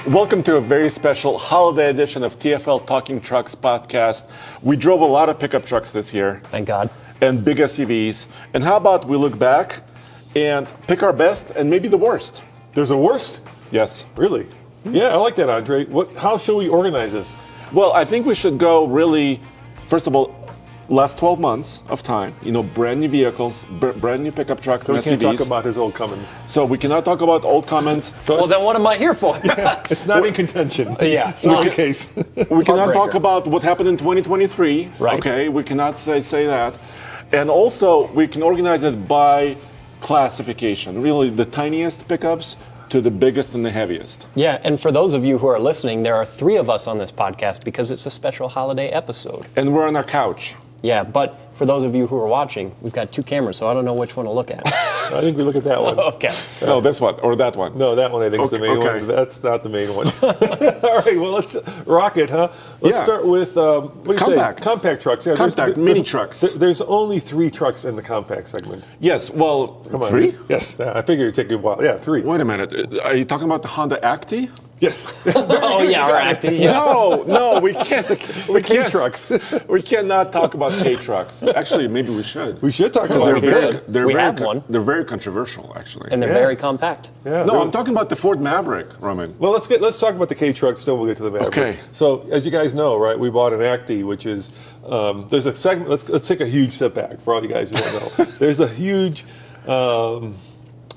Welcome to a very special holiday edition of TFL Talking Trucks podcast. We drove a lot of pickup trucks this year. Thank God. And big SUVs. And how about we look back and pick our best and maybe the worst? There's a worst? Yes. Really? Yeah, I like that, Andre. How should we organize this? Well, I think we should go really, first of all, last 12 months of time, brand new vehicles, brand new pickup trucks and we SUVs. can't talk about his old Cummins. So we cannot talk about old Cummins. Well, then what am I here for? It's not in contention. Yeah, It's not the case. We cannot talk about what happened in 2023. Right. Okay, we cannot say that. And also, we can organize it by classification. Really, the tiniest pickups to the biggest and the heaviest. Yeah, and for those of you who are listening, there are 3 of us on this podcast because it's a special holiday episode. And we're on our couch. Yeah, but for those of you who are watching, we've got 2 cameras, so I don't know which one to look at. I think we look at that one. Okay. No, this one or that one. No, that one I think is the main one. That's not the main one. All right, well, let's rock it, huh? Let's start with, what do you Compact. say? Compact trucks. Yeah, Compact, mini trucks. There's only 3 trucks in the compact segment. Yes, well, Come on. 3? Yes, I figured it'd take you a while. Yeah, 3. Wait a minute. Are you talking about the Honda Acti? Yes. Oh, yeah, we're acting. Yeah. No, we can't. We K can't. trucks. We cannot talk about K trucks. Actually, maybe we should. We should talk Because about they're We very, have one. They're very controversial, actually. And they're Yeah. very compact. Yeah, No, I'm talking about the Ford Maverick, Roman. Well, let's talk about the K trucks. Then we'll get to the Maverick. Okay. So, as you guys know, right, we bought an Acti, which is there's a segment. Let's take a huge step back for all you guys who don't know. There's a huge.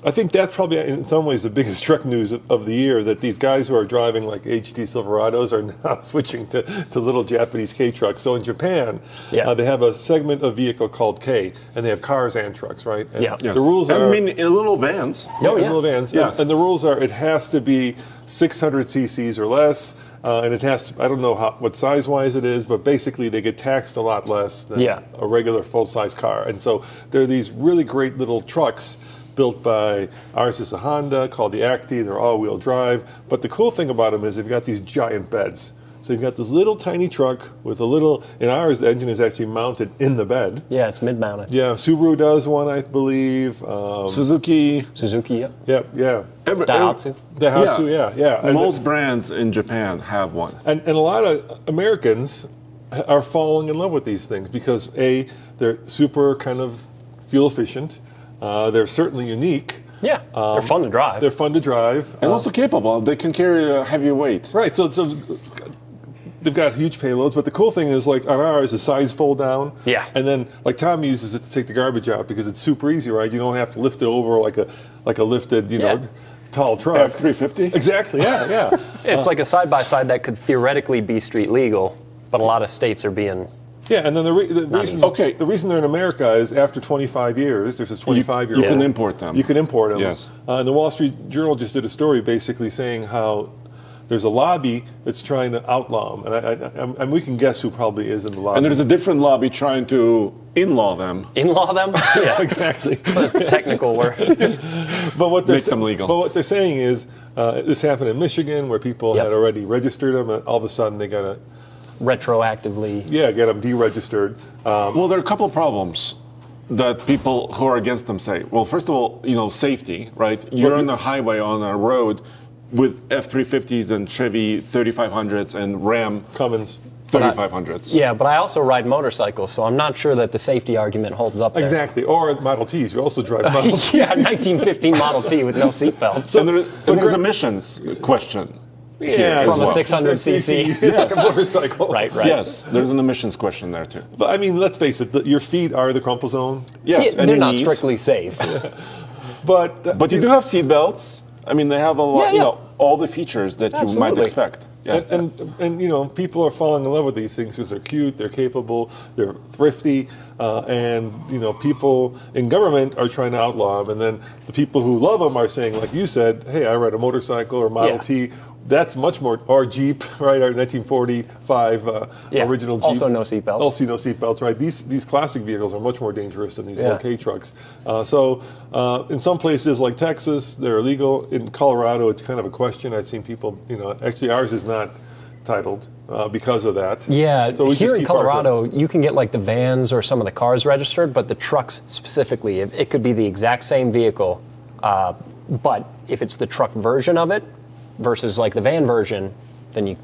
I think that's probably in some ways the biggest truck news of the year, that these guys who are driving like HT Silverados are now switching to little Japanese K trucks. So in Japan, they have a segment of vehicle called K, and they have cars and trucks, right? And Yeah. Yes. The rules are. I mean, in little vans. Oh, in yeah. little vans. Yes. And the rules are it has to be 600 cc's or less, and it has to, I don't know what size-wise it is, but basically they get taxed a lot less than a regular full-size car. And so there are these really great little trucks built by, ours is a Honda called the Acti. They're all-wheel drive. But the cool thing about them is they've got these giant beds. So you've got this little tiny truck with a little, in ours the engine is actually mounted in the bed. Yeah, it's mid-mounted. Yeah, Subaru does one, I believe. Suzuki. Suzuki, yeah. Yeah. Daihatsu. Daihatsu, yeah. And Most brands in Japan have one. And a lot of Americans are falling in love with these things because A, they're super kind of fuel efficient. They're certainly unique. Yeah, they're fun to drive. They're fun to drive. And also capable. They can carry a heavy weight. Right, so they've got huge payloads, but the cool thing is, like on ours, the sides fold down. Yeah. And then, like Tom uses it to take the garbage out because it's super easy, right? You don't have to lift it over like a lifted, tall truck. F350? Exactly, yeah. It's like a side-by-side that could theoretically be street legal, but a lot of states are being... Yeah, and then the reason easy. the reason they're in America is after 25 years, there's this 25-year You can import them. You can import them. Yes. And the Wall Street Journal just did a story basically saying how there's a lobby that's trying to outlaw them, and we can guess who probably is in the lobby. And there's a different lobby trying to in-law them. In-law them? Yeah, exactly. Technical word. But what they're Make them legal. But what they're saying is this happened in Michigan where people had already registered them, and all of a sudden they got to Retroactively. get them deregistered. Well, there are a couple of problems that people who are against them say. Well, first of all, safety, right? You're on the highway on a road with F-350s and Chevy 3500s and Ram Cummins. 3500s. Yeah, but I also ride motorcycles, so I'm not sure that the safety argument holds up there. Exactly. Or Model Ts. You also drive Model Ts. Yeah, 1915 Model T with no seatbelts. And there's emissions question. Yeah, From as a well. 600cc. It's like a motorcycle. Right. Yes, there's an emissions question there too. But I mean, let's face it, your feet are the crumple zone. Yes, Yeah, and they're your not knees. strictly safe. But You do have seat belts. I mean, they have a lot, Yeah. all the features that you might Absolutely. expect. Yeah. and people are falling in love with these things because they're cute, they're capable, they're thrifty, and people in government are trying to outlaw them. And then the people who love them are saying, like you said, hey, I ride a motorcycle or Model T. That's much more, or Jeep, right? Our 1945 original Jeep. Also no seatbelts. Also no seatbelts, right? These classic vehicles are much more dangerous than these little K trucks. So in some places like Texas, they're illegal. In Colorado, it's kind of a question. I've seen people, actually ours is not titled because of that. Yeah, so we here just in keep ours up. Colorado, you can get like the vans or some of the cars registered, but the trucks specifically, it could be the exact same vehicle, but if it's the truck version of it, versus like the van version, then you're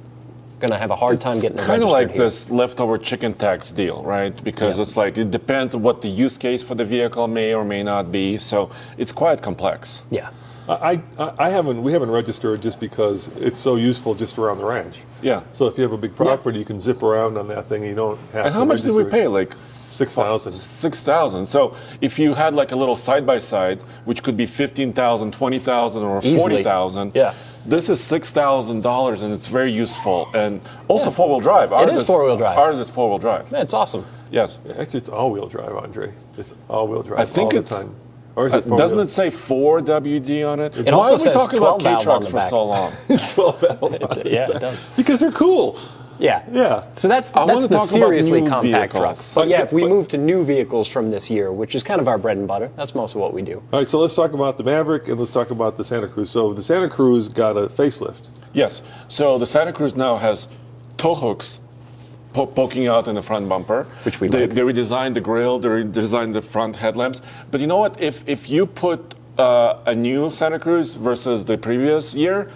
going to have a hard time getting it kind of registered like here. this leftover chicken tax deal, right? Because it's like it depends on what the use case for the vehicle may or may not be. So it's quite complex. Yeah. We haven't registered just because it's so useful just around the ranch. Yeah. So if you have a big property, you can zip around on that thing and you don't have And to how much did we register it. pay? Like 6,000. 6,000. So if you had like a little side by side, which could be 15,000, 20,000, or Easily. 40,000. Yeah. This is $6,000 and it's very useful and also four-wheel drive. It is four-wheel drive. Ours is four-wheel drive. Yeah, it's awesome. Yes. Actually, it's all-wheel drive, Andre. It's all-wheel drive I think all it's- the time. Or is it four-wheel? Doesn't it say 4WD on it? It Why also are we says talking about 12 valve on K-trucks the for back. so long? 12 valve? Yeah, it does. Because they're cool. Yeah. Yeah. So that's I wanna the talk about seriously new compact vehicles. trucks. But yeah, if we But- move to new vehicles from this year, which is kind of our bread and butter, that's most of what we do. All right, so let's talk about the Maverick and let's talk about the Santa Cruz. So the Santa Cruz got a facelift. Yes. So the Santa Cruz now has tow hooks poking out in the front bumper. Which we they, like. They redesigned the grille, they redesigned the front headlamps. But you know what? If you put a new Santa Cruz versus the previous year,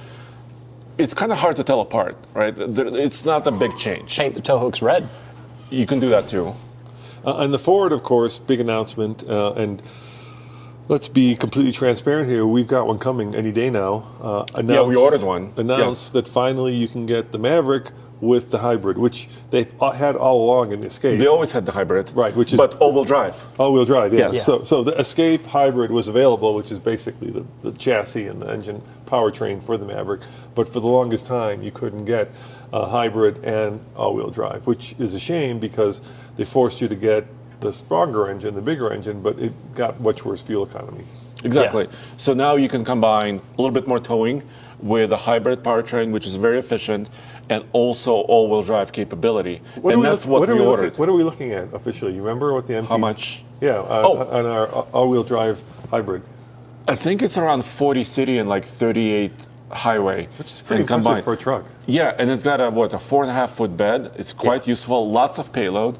it's kind of hard to tell apart, right? It's not a big change. Paint the tow hooks red. You can do that too. And the Ford, of course, big announcement. And let's be completely transparent here. We've got one coming any day now. Yeah, we ordered one. Announced that finally you can get the Maverick with the hybrid, which they've had all along in the Escape. They always had the hybrid, Right, which is- but all-wheel drive. All-wheel drive, yes. Yes. So the Escape hybrid was available, which is basically the chassis and the engine powertrain for the Maverick. But for the longest time, you couldn't get a hybrid and all-wheel drive, which is a shame because they forced you to get the stronger engine, the bigger engine, but it got much worse fuel economy. Exactly. Yeah. So now you can combine a little bit more towing with a hybrid powertrain, which is very efficient, and also all-wheel drive capability. And that's what we ordered. What are we looking at officially? You remember what the MP? How much? Yeah, on our all-wheel drive hybrid. I think it's around 40 city and like 38 highway. Which is pretty and impressive for a truck. Yeah, and it's got a 4.5 foot bed. It's quite useful. Lots of payload,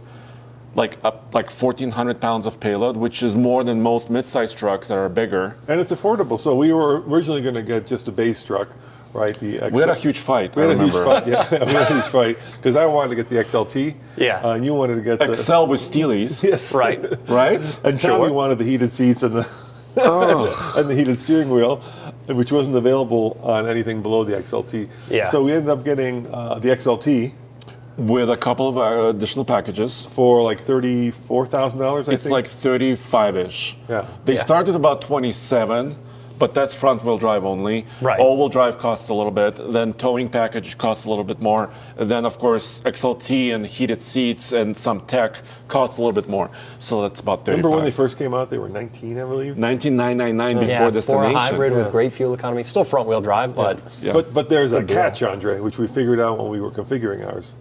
like 1,400 pounds of payload, which is more than most mid-sized trucks that are bigger. And it's affordable. So we were originally going to get just a base truck, right? The XL. We had a huge fight. We had I a huge remember. fight. Yeah, we had a huge fight because I wanted to get the XLT. Yeah. And you wanted to get the Excel with Steelies, Yes. Right. right? And Tommy wanted the heated seats and the and the heated steering wheel, which wasn't available on anything below the XLT. Yeah. So we ended up getting the XLT With a couple of additional packages. for like $34,000. I It's think. like 35-ish. Yeah. They Yeah. started about 27, but that's front-wheel drive only. Right. All-wheel drive costs a little bit. Then towing package costs a little bit more. And then, of course, XLT and heated seats and some tech costs a little bit more. So that's about 35. Remember when they first came out? They were 19, I believe. 19,999 before Yeah, for a destination. hybrid Yeah. with great fuel economy. Still front-wheel drive, but Yeah. But there's a deal. catch, Andre, which we figured out when we were configuring ours.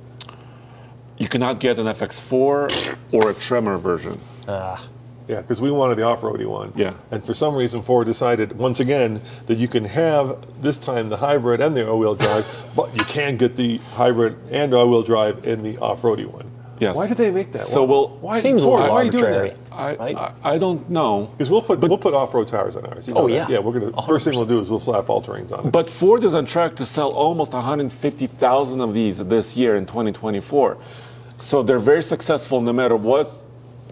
You cannot get an FX4 or a Tremor version. Yeah, because we wanted the off-roady one. Yeah. And for some reason, Ford decided once again that you can have this time the hybrid and the all-wheel drive, but you can get the hybrid and all-wheel drive in the off-roady one. Yes. Why did they make that? So why, seems a Ford, little why are you doing arbitrary. that? Right? I don't know. Because we'll put off-road tires on ours. You know Oh, that. yeah. Yeah, we're gonna. First thing we'll do is we'll slap all terrains on it. But Ford is on track to sell almost 150,000 of these this year in 2024. So they're very successful no matter what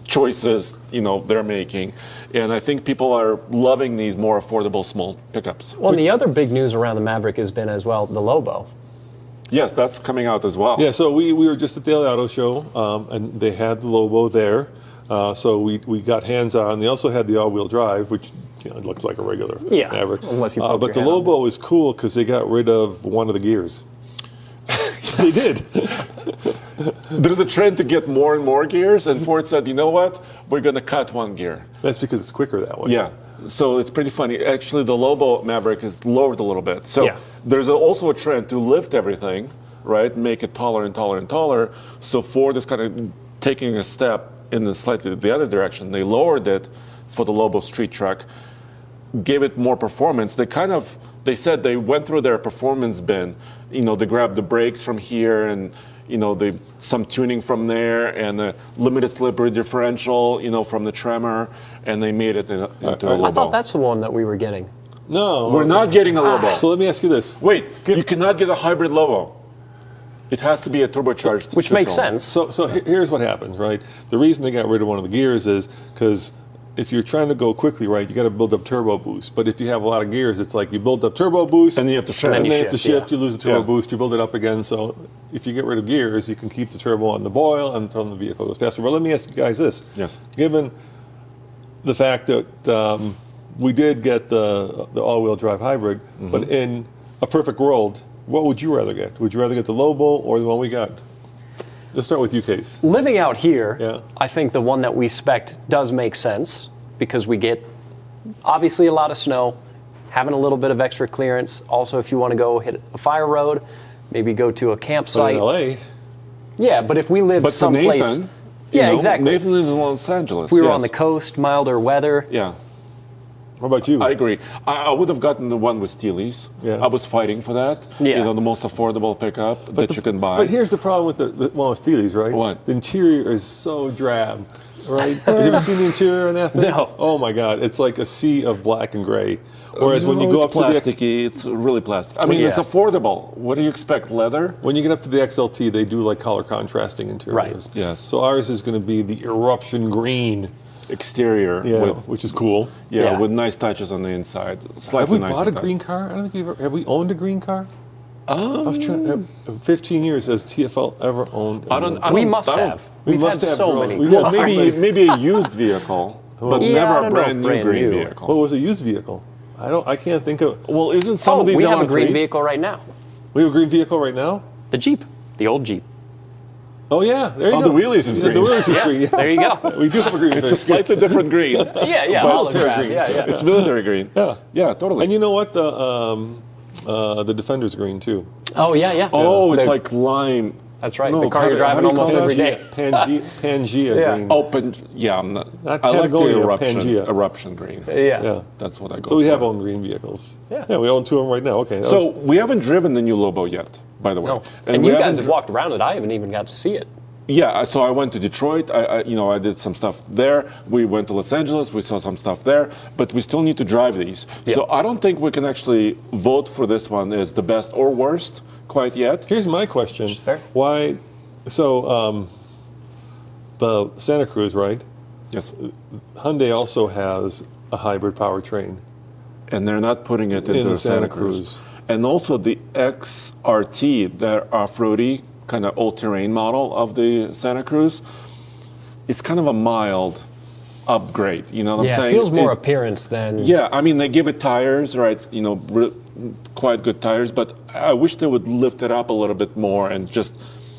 choices they're making. And I think people are loving these more affordable small pickups. well, and the other big news around the Maverick has been as well the Lobo. Yes, that's coming out as well. Yeah, so we were just at the LA Auto Show, and they had the Lobo there. So we got hands-on. They also had the all-wheel drive, which it looks like a regular Yeah, Maverick. unless you poke but your the head on Lobo is cool because they got rid of one of the gears. They did. There's a trend to get more and more gears, and Ford said, you know what? We're going to cut one gear. That's because it's quicker that way. Yeah. So it's pretty funny. Actually, the Lobo Maverick is lowered a little bit. So Yeah. there's also a trend to lift everything, right? Make it taller and taller and taller. So Ford is kind of taking a step in the other direction. They lowered it for the Lobo street truck, gave it more performance. They said they went through their performance bin. They grabbed the brakes from here and some tuning from there and the limited slippery differential, from the Tremor, and they made it into a Lobo. I thought that's the one that we were getting. No. We're not getting a Lobo. So let me ask you this. Wait, you cannot get a hybrid Lobo. It has to be a turbocharged. Which makes system. sense. So here's what happens, right? The reason they got rid of one of the gears is because if you're trying to go quickly, right, you got to build up turbo boost. But if you have a lot of gears, it's like you build up turbo boost, And then you have to shift. and then you have to shift, shift. You lose the turbo Yeah. boost, you build it up again. So if you get rid of gears, you can keep the turbo on the boil until the vehicle goes faster. But let me ask you guys this: Yes. given the fact that we did get the all-wheel drive hybrid, but in a perfect world, what would you rather get? Would you rather get the Lobo or the one we got? Let's start with you, Case. Living out here, Yeah. I think the one that we spec'd does make sense because we get obviously a lot of snow, having a little bit of extra clearance. Also, if you want to go hit a fire road, maybe go to a But campsite. in LA, Yeah, but if we lived But for someplace, Nathan, yeah, exactly. Nathan lives in Los Angeles. If we were yes. on the coast, milder weather. Yeah, what about you? I agree. I would have gotten the one with Steely's. Yeah. I was fighting for that. Yeah. You know, the most affordable pickup that you can buy. But here's the problem with the well, with Steely's, right? What? The interior is so drab, right? Have you ever seen the interior on that thing? No. Oh my God, it's like a sea of black and gray. Whereas when you go up it's to the plasticky, it's really plastic. I mean, Yeah. it's affordable. What do you expect? Leather? when you get up to the XLT, they do like color contrasting interiors. Right. Yes. So ours is going to be the eruption green, Exterior. yeah, With, which is cool. Yeah. with nice touches on the inside. Have Slightly we nicer bought a touch. green car? I don't think we've ever. Have we owned a green car? I was trying. 15 years has TFL ever owned? A green car? We must have. We We've must had have, so bro. many. We Well, have maybe a used vehicle, but Yeah, I never don't a know brand if new brand green new. vehicle. What was a used vehicle? I can't think of. Well, isn't some Oh, of these we have a LR3s? green vehicle right now. We have a green vehicle right now. The Jeep, the old Jeep. Oh yeah, there you Oh, go. the wheelies is Yeah, green. the wheelies is green. Yeah. There you go. We do have a green. It's a thing. slightly different green. Yeah, military hologram. green. Yeah. It's military green. Yeah. Yeah, totally. And you know what? The Defender's green too. Oh, yeah. oh, it's They're- like lime. That's right. No, the car how you're do- how driving do you almost call every that? day. Pangea Yeah. green. Open. Yeah, I'm not. Not I like the Patagonia, eruption. Pangea. Eruption green. Yeah. Yeah. That's what I go. So we for. have owned green vehicles. Yeah. we own two of them right now. Okay. that So was- we haven't driven the new Lobo yet, by the way. No. And we you haven't guys have dri- walked around it. I haven't even got to see it. Yeah, so I went to Detroit. I did some stuff there. We went to Los Angeles. We saw some stuff there, but we still need to drive these. Yeah. So I don't think we can actually vote for this one as the best or worst quite yet. here's my question. Fair. Why? So the Santa Cruz, right? Yes, Hyundai also has a hybrid powertrain. and they're not putting it into In the Santa Cruz. And also the XRT, their off-roady kind of all-terrain model of the Santa Cruz, it's kind of a mild upgrade. You know what I'm Yeah, saying? it feels more It's- appearance than. Yeah, I mean, they give it tires, right? You know, quite good tires, but I wish they would lift it up a little bit more and just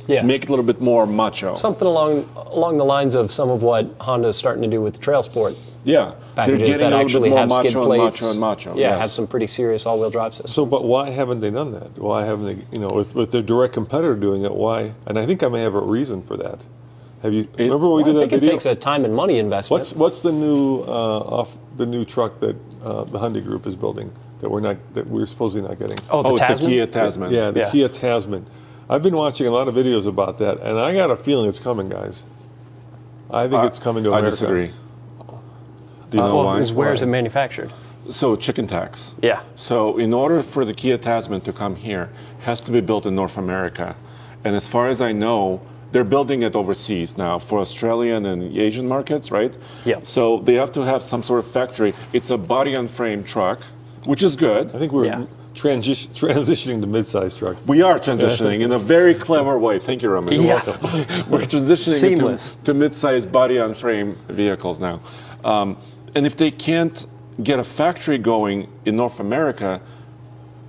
Yeah. make it a little bit more macho. Something along the lines of some of what Honda is starting to do with the Trail Sport Yeah, they're packages getting that a little actually bit more have skid macho and plates. macho and macho. Yeah, yes. have some pretty serious all-wheel drive systems. So, but why haven't they done that? Why haven't they? You know, with their direct competitor doing it, why? And I think I may have a reason for that. Have you remember when we Well, did I that think it video? takes a time and money investment. What's the new the new truck that the Hyundai Group is building that we're supposedly not getting? Oh, the Oh, it's a Tasman? Kia Tasman. Yeah, the Yeah. Kia Tasman. I've been watching a lot of videos about that, and I got a feeling it's coming, guys. I think it's coming to America. I disagree. Do you know Well, why? where is it manufactured? So chicken tax. Yeah. So in order for the Kia Tasman to come here, it has to be built in North America. And as far as I know, they're building it overseas now for Australian and Asian markets, right? Yeah. So they have to have some sort of factory. It's a body on frame truck, which is good. I think we're Yeah. transitioning to mid-size trucks. We are transitioning in a very clever way. Thank you, Roman. You're Yeah. welcome. We're transitioning Seamless. to mid-sized body-on-frame vehicles now. And if they can't get a factory going in North America,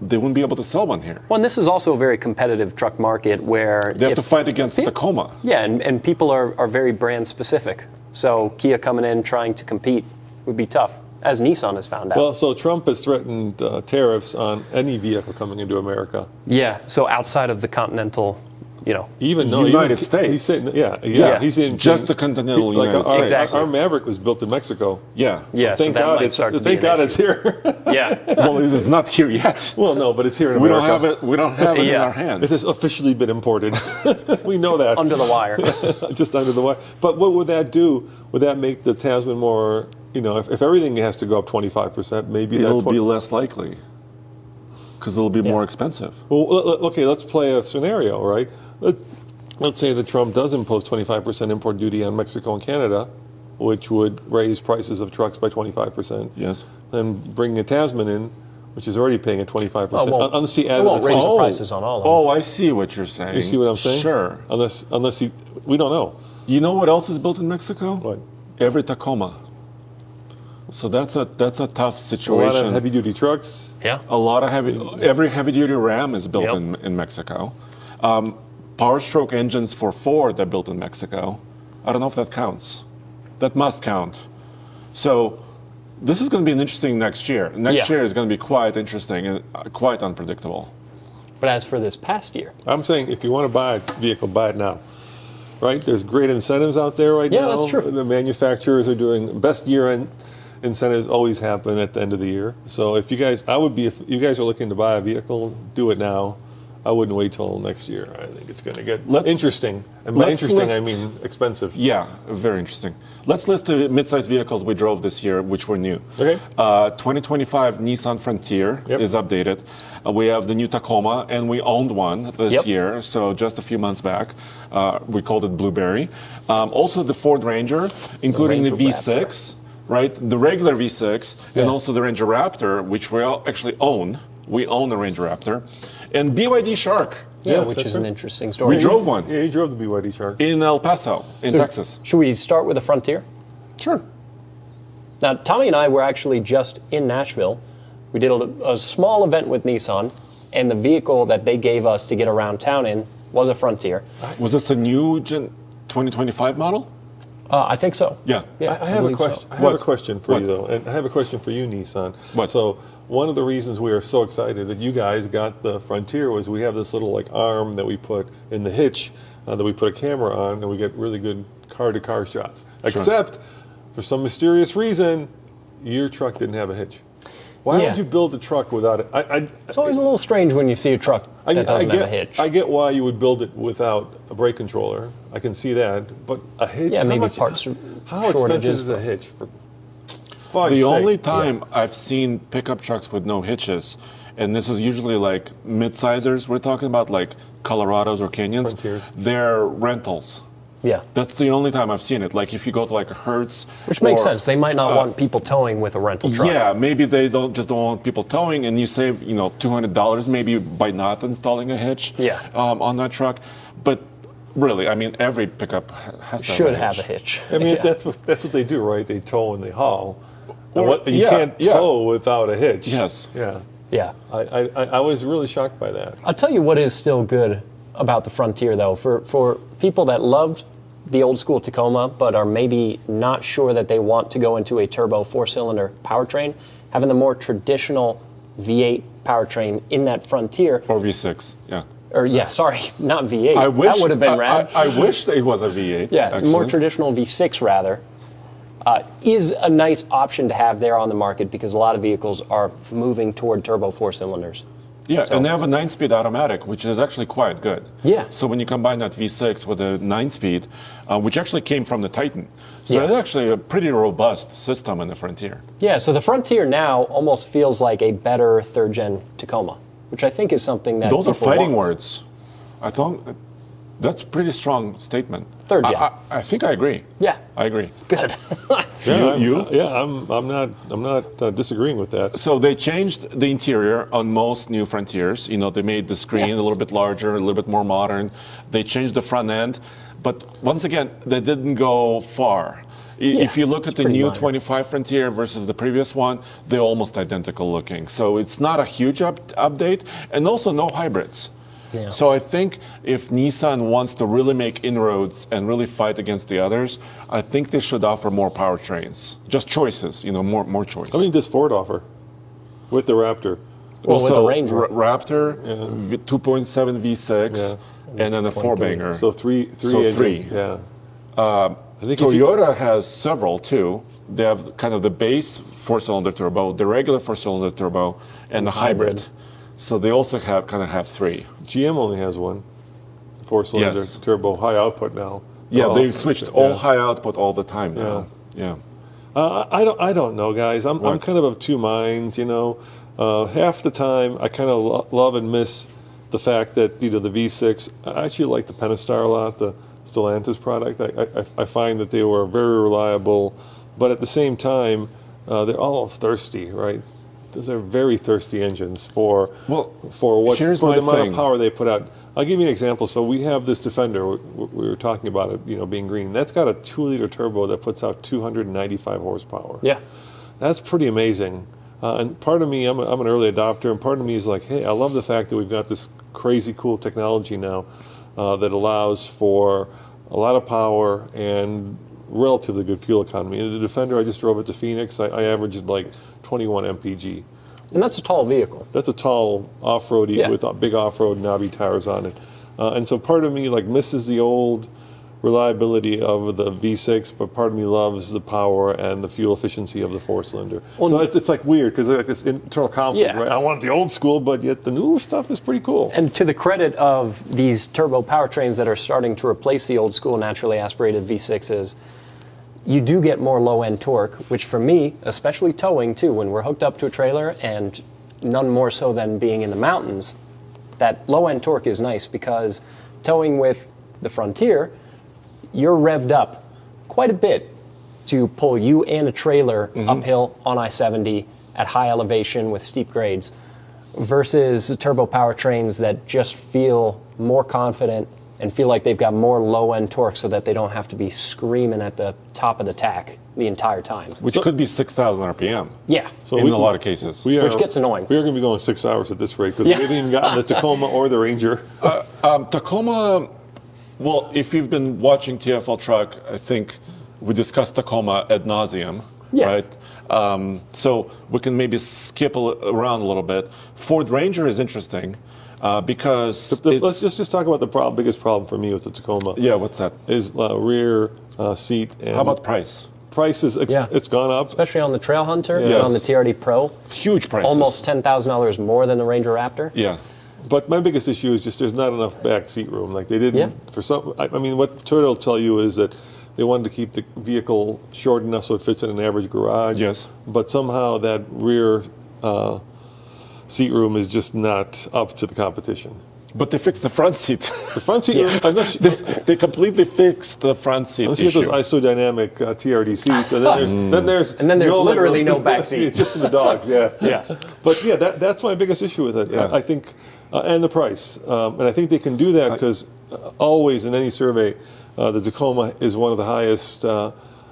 they wouldn't be able to sell one here. Well, and this is also a very competitive truck market where They have to fight against the Tacoma. Yeah, and people are very brand specific. So Kia coming in trying to compete would be tough, as Nissan has found out. Well, so Trump has threatened tariffs on any vehicle coming into America. yeah, so outside of the continental, United States. He's saying, yeah. Yeah. He's saying Just the continental like United our, States. Exactly. Our Maverick was built in Mexico. Yeah. yeah, so Thank that God might it's start to be thank an God issue. it's here. Yeah, Well, it's not here yet. Well, no, but it's here in We America. don't have it. We don't have it in Yeah. our hands. It has officially been imported. We know that. under the wire. Just under the wire. But what would that do? Would that make the Tasman more if everything has to go up 25%, maybe It'll be less likely because it'll be more expensive. Well, okay, let's play a scenario, right? Let's say that Trump does impose 25% import duty on Mexico and Canada, which would raise prices of trucks by 25%. Yes. Then bring a Tasman in, which is already paying at 25%. It won't raise the prices on all of them. Oh, I see what you're saying. You see what I'm saying? Sure. Unless we don't know. You know what else is built in Mexico? What? Every Tacoma. So that's a tough A situation. lot of heavy duty trucks. Yeah. A lot of every heavy duty Ram is built Yep. in Mexico. Power stroke engines for Ford are built in Mexico. I don't know if that counts. That must count. So this is going to be an interesting next year. Next year is going to be quite interesting and quite unpredictable. But as for this past year, I'm saying if you want to buy a vehicle, buy it now. Right? There's great incentives out there right now. Yeah, that's true. The manufacturers are doing best year-end incentives always happen at the end of the year. So if you guys are looking to buy a vehicle, do it now. I wouldn't wait till next year. I think it's going to get interesting. And by interesting, I mean expensive. Yeah, very interesting. Let's list the midsize vehicles we drove this year, which were new. Okay. 2025 Nissan Frontier Yep. is updated. We have the new Tacoma, and we owned one this year, so just a few months back. We called it Blueberry. Also the Ford Ranger, including the Ranger V6, right? The regular V6, and also the Ranger Raptor, which we actually own. We own the Ranger Raptor. And BYD Shark. which that's is an right. interesting story. We drove one Yeah, you drove the BYD Shark. in El Paso, in Texas. Should we start with the Frontier? Sure. Now, Tommy and I were actually just in Nashville. We did a small event with Nissan, and the vehicle that they gave us to get around town in was a Frontier. Was this a new 2025 model? I think so. Yeah. I have a believe question. so. I have a What? question for What? you though, and I have a question for you, Nissan. What? So one of the reasons we are so excited that you guys got the Frontier was we have this little arm that we put in the hitch that we put a camera on, and we get really good car-to-car shots. Except for some mysterious reason, your truck didn't have a hitch. Why would you build a truck without it? It's always a little strange when you see a truck that doesn't have a hitch. I get why you would build it without a brake controller. I can see that, but a hitch. Yeah, how maybe much- parts How expensive shortages, is a hitch? For The only time I've seen pickup trucks with no hitches, and this is usually like mid-sizers we're talking about, like Colorados or Canyons, Frontiers. they're rentals. Yeah. That's the only time I've seen it. Like if you go to like a Hertz. Which makes or- sense. They might not want people towing with a rental truck. Yeah, maybe they don't want people towing, and you save $200 maybe by not installing a hitch on that truck. But really, I mean, every pickup has to Should have have a hitch. I mean, Yeah. that's what they do, right? They tow and they haul. Or- You yeah, can't yeah. tow without a hitch. Yes. Yeah. Yeah. I was really shocked by that. I'll tell you what is still good about the Frontier, though. For people that loved the old school Tacoma, but are maybe not sure that they want to go into a turbo 4-cylinder powertrain, having the more traditional V8 powertrain in that Frontier, Or V6, yeah. or not V8. I wish that would have been rad. I wish it was a V8. Yeah, actually. more traditional V6 rather, is a nice option to have there on the market because a lot of vehicles are moving toward turbo 4-cylinders. Yeah, So- and they have a 9-speed automatic, which is actually quite good. Yeah. So when you combine that V6 with a 9-speed, which actually came from the Titan, so Yeah. it's actually a pretty robust system in the Frontier. Yeah, so the Frontier now almost feels like a better third-gen Tacoma, which I think is something that Those are people fighting want. words. I thought that's a pretty strong statement. Third gen. I think I agree. Yeah, I agree. good. I'm not disagreeing with that. So they changed the interior on most new Frontiers. They made the screen a little bit larger, a little bit more modern. They changed the front end, but once again, they didn't go far. If you look at the pretty new minor. 25 Frontier versus the previous one, they're almost identical looking. So it's not a huge update, and also no hybrids. Yeah. So I think if Nissan wants to really make inroads and really fight against the others, I think they should offer more powertrains, just choices, more choice. How many does Ford offer with the Raptor? Well, with the Ranger. Raptor, 2.7 V6, and then a 4-banger. So three So engine. three. Yeah. I think if you- Toyota has several too. They have kind of the base 4-cylinder turbo, the regular 4-cylinder turbo, and the hybrid. So they also have three. GM only has one 4-cylinder Yes. turbo high output now. Yeah, Oh, they've switched all high output all the time now. Yeah. I don't know, guys. I'm kind of two minds. Half the time I kind of love and miss the fact that the V6. I actually like the Pentastar a lot, the Stellantis product. I find that they were very reliable, but at the same time, they're all thirsty, right? Those are very thirsty engines for the amount of power they put out. I'll give you an example. So we have this Defender. We were talking about it, being green. That's got a 2-liter turbo that puts out 295 horsepower. Yeah, that's pretty amazing. And part of me, I'm an early adopter, and part of me is like, hey, I love the fact that we've got this crazy cool technology now that allows for a lot of power and relatively good fuel economy. In the Defender, I just drove it to Phoenix. I averaged like 21 mpg. And that's a tall vehicle. That's a tall off-roady with big off-road knobby tires on it. And so part of me misses the old reliability of the V6, but part of me loves the power and the fuel efficiency of the 4-cylinder. Well, so it's like weird because there's this internal conflict, right? I want the old school, but yet the new stuff is pretty cool. And to the credit of these turbo powertrains that are starting to replace the old school naturally aspirated V6s, you do get more low-end torque, which for me, especially towing too, when we're hooked up to a trailer, and none more so than being in the mountains, that low-end torque is nice because towing with the Frontier, you're revved up quite a bit to pull you and a trailer uphill on I-70 at high elevation with steep grades versus the turbo powertrains that just feel more confident and feel like they've got more low-end torque so that they don't have to be screaming at the top of the tack the entire time. Which could be 6,000 RPM. Yeah. So in a lot of cases. Which gets annoying. We are going to be going 6 hours at this rate because we haven't even gotten the Tacoma or the Ranger. Tacoma, well, if you've been watching TFL Truck, I think we discussed Tacoma ad nauseum, right? So we can maybe skip around a little bit. Ford Ranger is interesting. Because let's just talk about the biggest problem for me with the Tacoma. Yeah, what's that? Is rear seat. And how about price? Price it's gone up, especially on the Trail Hunter and on the TRD Pro. Huge prices. Almost $10,000 more than the Ranger Raptor. Yeah. But my biggest issue is just there's not enough back seat room. Like they didn't for some. I mean, what Toyota will tell you is that they wanted to keep the vehicle short enough so it fits in an average garage. Yes. But somehow that rear seat room is just not up to the competition. But they fixed the front seat. The front seat room, they completely fixed the front seat. Unless you get those isodynamic TRD seats, and then there's literally no back seat. It's just for the dogs, yeah. Yeah. But yeah, that's my biggest issue with it. Yeah. I think, and the price, and I think they can do that because always in any survey, the Tacoma is one of the highest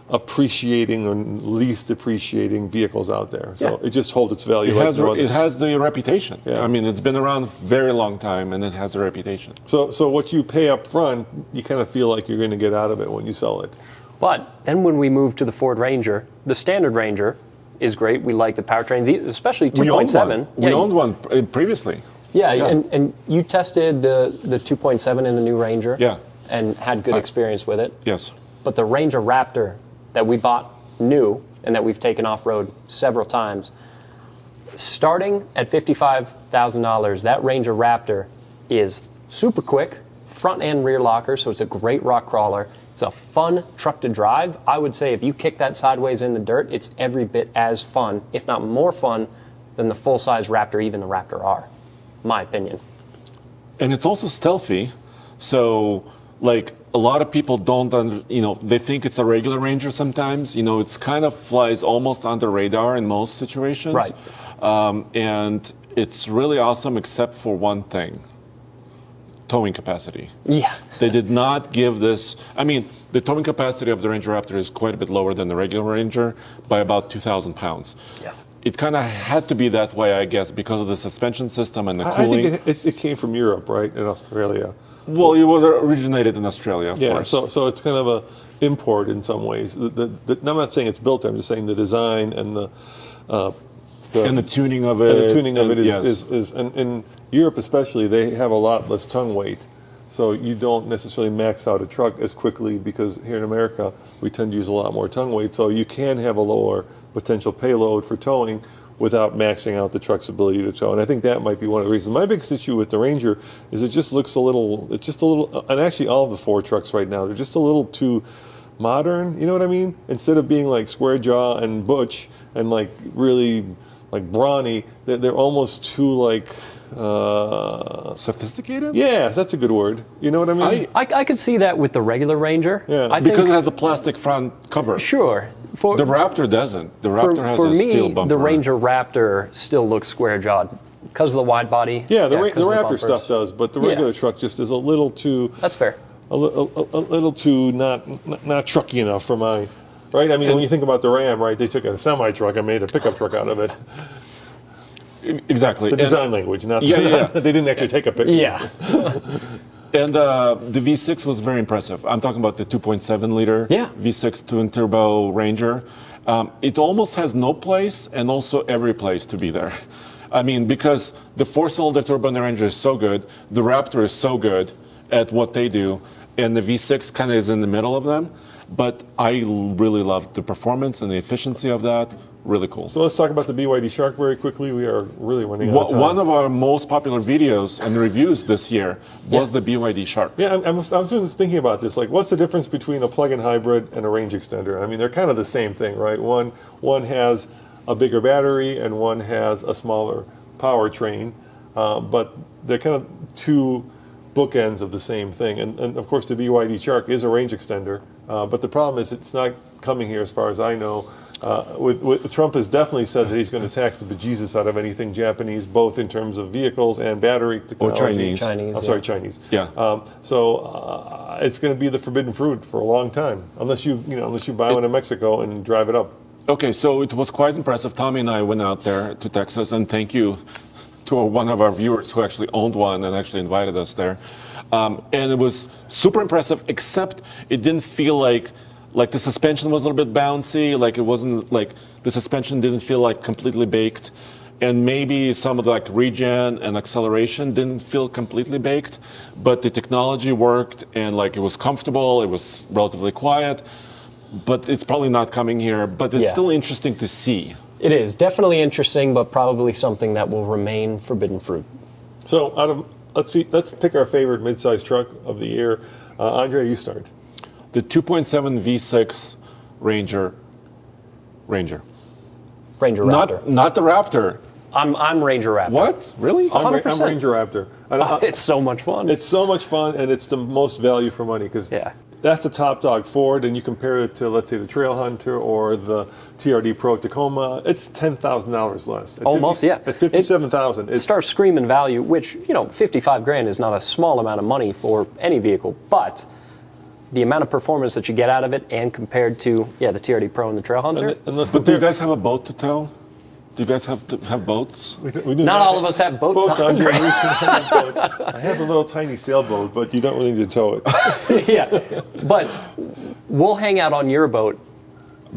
appreciating or least appreciating vehicles out there. So it just holds its value. It has the reputation. Yeah. I mean, it's been around a very long time, and it has the reputation. So what you pay up front, you kind of feel like you're going to get out of it when you sell it. But then when we move to the Ford Ranger, the standard Ranger is great. We like the powertrains, especially 2.7. We owned one previously. Yeah, and you tested the 2.7 in the new Ranger. Yeah. And had good experience with it. Yes. But the Ranger Raptor that we bought new and that we've taken off-road several times, starting at $55,000, that Ranger Raptor is super quick, front and rear locker, so it's a great rock crawler. It's a fun truck to drive. I would say if you kick that sideways in the dirt, it's every bit as fun, if not more fun, than the full-size Raptor, even the Raptor R, my opinion. And it's also stealthy, so like a lot of people they think it's a regular Ranger sometimes. It's kind of flies almost under radar in most situations. Right. And it's really awesome except for one thing. Towing capacity. Yeah. They did not give this. I mean, the towing capacity of the Ranger Raptor is quite a bit lower than the regular Ranger by about 2,000 pounds. Yeah. It kind of had to be that way, I guess, because of the suspension system and the cooling. I think it came from Europe, right, in Australia. Well, it was originated in Australia, of course. So it's kind of a import in some ways. I'm not saying it's built there. I'm just saying the design and the tuning of it. And the tuning of it is and in Europe especially, they have a lot less tongue weight. So you don't necessarily max out a truck as quickly because here in America, we tend to use a lot more tongue weight. So you can have a lower potential payload for towing without maxing out the truck's ability to tow. And I think that might be one of the reasons. My biggest issue with the Ranger is it's just a little, and actually all of the Ford trucks right now, they're just a little too modern. You know what I mean? Instead of being like square jaw and butch and like really like brawny, they're almost too like Sophisticated? yeah, that's a good word. You know what I mean? I could see that with the regular Ranger. Yeah. I Because think, it has a plastic front cover. sure. The Raptor doesn't. The Raptor has for a me, steel bumper. the Ranger Raptor still looks square jawed because of the wide body. yeah, the 'cause of Raptor bumpers. stuff does, but the regular truck just is a little too That's fair. a little too not trucky enough for my right. I mean, when you think about the Ram, right? They took a semi truck and made a pickup truck out of it. Exactly. The design language, not Yeah. they didn't actually take a pickup. Yeah. And the V6 was very impressive. I'm talking about the 2.7 liter Yeah. V6 twin turbo Ranger. It almost has no place and also every place to be there. I mean, because the four-cylinder turbo in the Ranger is so good, the Raptor is so good at what they do, and the V6 kind of is in the middle of them. But I really love the performance and the efficiency of that. Really cool. So let's talk about the BYD Shark very quickly. We are really running out of time. One of our most popular videos and reviews this year was the BYD Shark. Yeah, I was just thinking about this. Like, what's the difference between a plug-in hybrid and a range extender? I mean, they're kind of the same thing, right? One has a bigger battery and one has a smaller powertrain, but they're kind of two bookends of the same thing. And of course, the BYD Shark is a range extender, but the problem is it's not coming here, as far as I know. Trump has definitely said that he's going to tax the bejesus out of anything Japanese, both in terms of vehicles and battery technology. Or Chinese. I'm sorry, Chinese. Yeah. So it's going to be the forbidden fruit for a long time, unless you buy one in Mexico and drive it up. Okay, so it was quite impressive. Tommy and I went out there to Texas, and thank you to one of our viewers who actually owned one and actually invited us there. And it was super impressive, except it didn't feel like the suspension was a little bit bouncy, like it wasn't like the suspension didn't feel like completely baked, and maybe some of the like regen and acceleration didn't feel completely baked, but the technology worked and like it was comfortable, it was relatively quiet, but it's probably not coming here, but it's still interesting to see. It is definitely interesting, but probably something that will remain forbidden fruit. So let's pick our favorite midsize truck of the year. Andre, you start. The 2.7 V6 Ranger. Ranger Raptor. Not the Raptor. I'm Ranger Raptor. What? Really? I'm 100%. Ranger Raptor. It's so much fun. It's so much fun, and it's the most value for money because that's a top dog Ford, and you compare it to, let's say, the Trail Hunter or the TRD Pro Tacoma, it's $10,000 less. Almost, yeah. At $57,000, it starts screaming value, which, $55,000 is not a small amount of money for any vehicle, but the amount of performance that you get out of it, and compared to the TRD Pro and the Trail Hunter. But do you guys have a boat to tow? Do you guys have boats? We do not all of us have boats. Andre. I have a little tiny sailboat, but you don't really need to tow it. Yeah, but we'll hang out on your boat.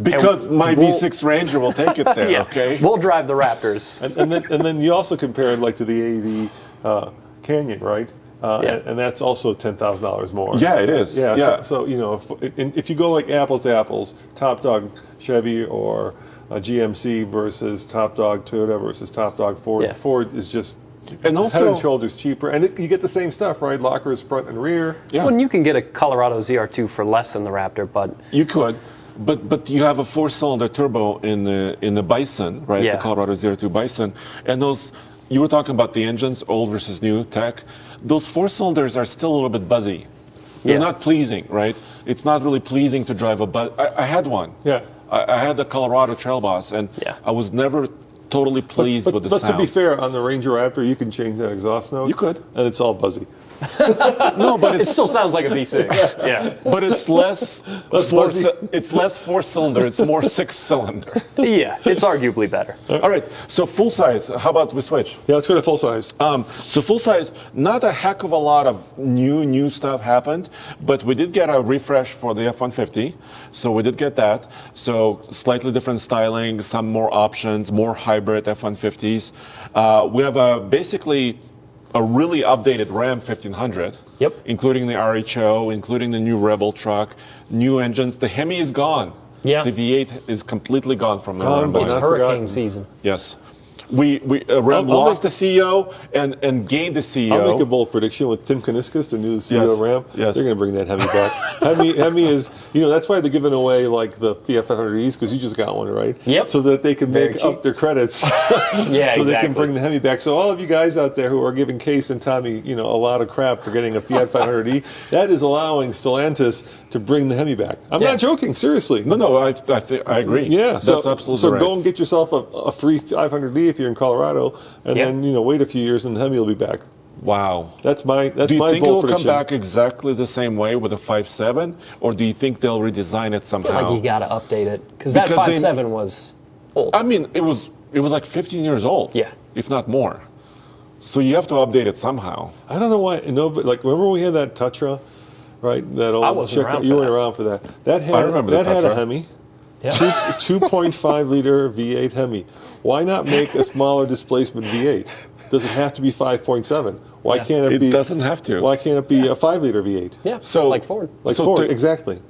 Because my V6 Ranger will take it there, okay? We'll drive the Raptors. And then you also compare it like to the AV Canyon, right? And that's also $10,000 more. Yeah, it is. Yeah. So if you go like apples to apples, top dog Chevy or GMC versus top dog Toyota versus top dog Ford, Ford is just head and shoulders cheaper, and you get the same stuff, right? Lockers front and rear. Yeah. Well, you can get a Colorado ZR2 for less than the Raptor, but you could. But you have a four-cylinder turbo in the Bison, right? Yeah. The Colorado ZR2 Bison, and those. You were talking about the engines, old versus new tech. Those four cylinders are still a little bit buzzy. They're not pleasing, right? It's not really pleasing to drive I had one. Yeah. I had the Colorado Trail Boss, and I was never totally pleased with the sound. But to be fair, on the Ranger Raptor, you can change that exhaust note. You could. And it's all buzzy. No, but it still sounds like a V6. Yeah. But it's less four-cylinder. It's more six-cylinder. Yeah, it's arguably better. All right. So full size. How about we switch? Yeah, let's go to full size. So full size. Not a heck of a lot of new stuff happened, but we did get a refresh for the F-150. So we did get that. So slightly different styling, some more options, more hybrid F-150s. We have basically a really updated Ram 1500, including the RHO, including the new Rebel truck, new engines. The Hemi is gone. Yeah. The V8 is completely gone from the Gone, Ram. but It's not hurricane forgotten. season. Yes. Ram I'll lost the CEO and gained the CEO. I'll make a bold prediction with Tim Kuniskis, the new CEO of Ram. Yes. They're going to bring that Hemi back. Hemi is, that's why they're giving away like the F500Es, because you just got one, right? Yep. So that they can Very make cheap. up their credits. Yeah, so exactly. they can bring the Hemi back. So all of you guys out there who are giving Case and Tommy, a lot of crap for getting a Fiat 500e, that is allowing Stellantis to bring the Hemi back. I'm not joking, seriously. No, I agree. Yeah, that's so absolutely right. Go and get yourself a free 500D if you're in Colorado, and then wait a few years and the Hemi will be back. Wow. That's my Do you think bold it'll prediction. come back exactly the same way with a 5.7, or do you think they'll redesign it somehow? Like you got to update it because that 5.7 was old. I mean, it was like 15 years old. Yeah. If not more. So you have to update it somehow. I don't know why. Like remember when we had that Tatra, right? That old I wasn't around for You weren't that. around for that. That had I remember the had a Tatra. Hemi. Yeah. 2.5 liter V8 Hemi. Why not make a smaller displacement V8? Does it have to be 5.7? Why can't it be? It doesn't have to. Why can't it be a 5 liter V8? Yeah. So- like Ford. Like So Ford, to- exactly.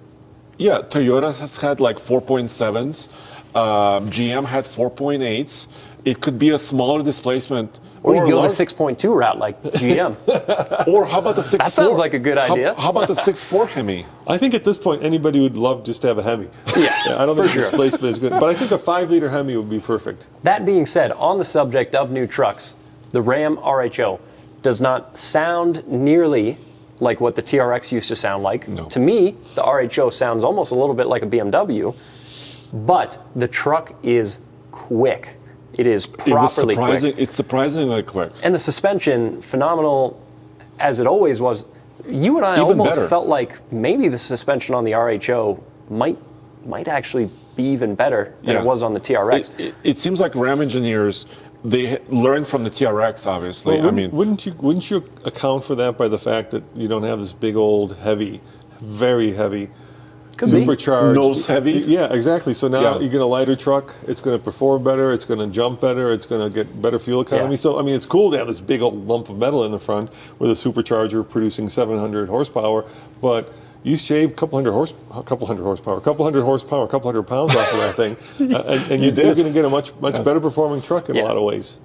Yeah, Toyota has had like 4.7s. GM had 4.8s. It could be a smaller displacement. Or you a go large- the 6.2 route like GM. Or how about the 6.4? That sounds like a good idea. How about the 6.4 Hemi? I think at this point anybody would love just to have a Hemi. Yeah, I don't for think sure. displacement is good, but I think a 5 liter Hemi would be perfect. That being said, on the subject of new trucks, the Ram RHO does not sound nearly like what the TRX used to sound like. No. To me, the RHO sounds almost a little bit like a BMW, but the truck is quick. It is properly quick. It's surprisingly quick. And the suspension, phenomenal as it always was. You and I Even almost better. felt like maybe the suspension on the RHO might actually be even better than it was on the TRX. It seems like Ram engineers, they learned from the TRX, obviously. Well, I mean, wouldn't you account for that by the fact that you don't have this big old heavy, very heavy, Could be. supercharged Nose heavy? Yeah, exactly. So now Yeah. you get a lighter truck. It's going to perform better. It's going to jump better. It's going to get better fuel economy. Yeah. So I mean, it's cool to have this big old lump of metal in the front with a supercharger producing 700 horsepower, but you shave a couple hundred horsepower, a couple hundred pounds off of that thing, and you're going to get a much better performing truck in a lot of ways.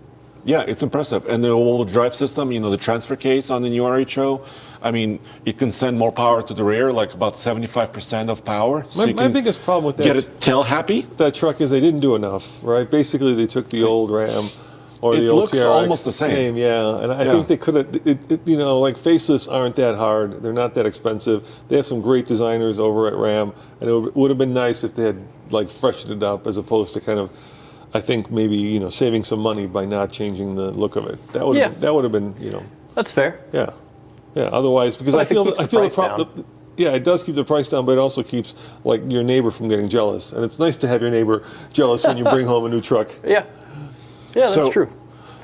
yeah, it's impressive. And the all-wheel drive system, the transfer case on the new RHO, I mean, it can send more power to the rear, like about 75% of power. So My biggest problem with that get it tail happy. that truck is they didn't do enough, right? Basically, they took the old Ram or It the old looks TRX almost the same. yeah. And I Yeah. think they could have, like facelifts aren't that hard. They're not that expensive. They have some great designers over at Ram, and it would have been nice if they had like freshened it up as opposed to kind of, I think maybe saving some money by not changing the look of it. That would have been That's fair. yeah. Otherwise, because But I if it feel keeps the I feel price down. yeah, it does keep the price down, but it also keeps like your neighbor from getting jealous. And it's nice to have your neighbor jealous when you bring home a new truck. Yeah. Yeah, that's So- true.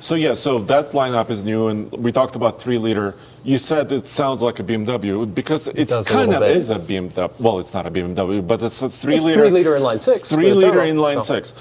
So that lineup is new, and we talked about 3-liter. You said it sounds like a BMW because it does a kind little of bit. is a BMW. Well, it's not a BMW, but it's a It's 3-liter. 3-liter inline 6. 3-liter with a turbo, inline so. 6.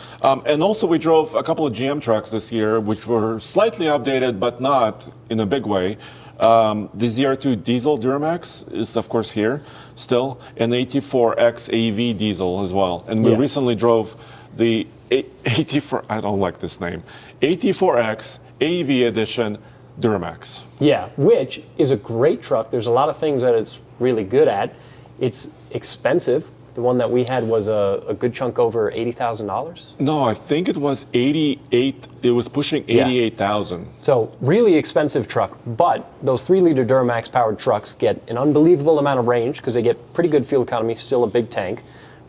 And also we drove a couple of GM trucks this year, which were slightly updated, but not in a big way. The ZR2 diesel Duramax is, of course, here still, and 84X AV diesel as well. And we Yeah. recently drove the 84, I don't like this name, 84X AV edition Duramax. Yeah, which is a great truck. There's a lot of things that it's really good at. It's expensive. The one that we had was a good chunk over $80,000. No, I think it was 88, it was pushing 88,000. So really expensive truck, but those 3-liter Duramax powered trucks get an unbelievable amount of range because they get pretty good fuel economy, still a big tank.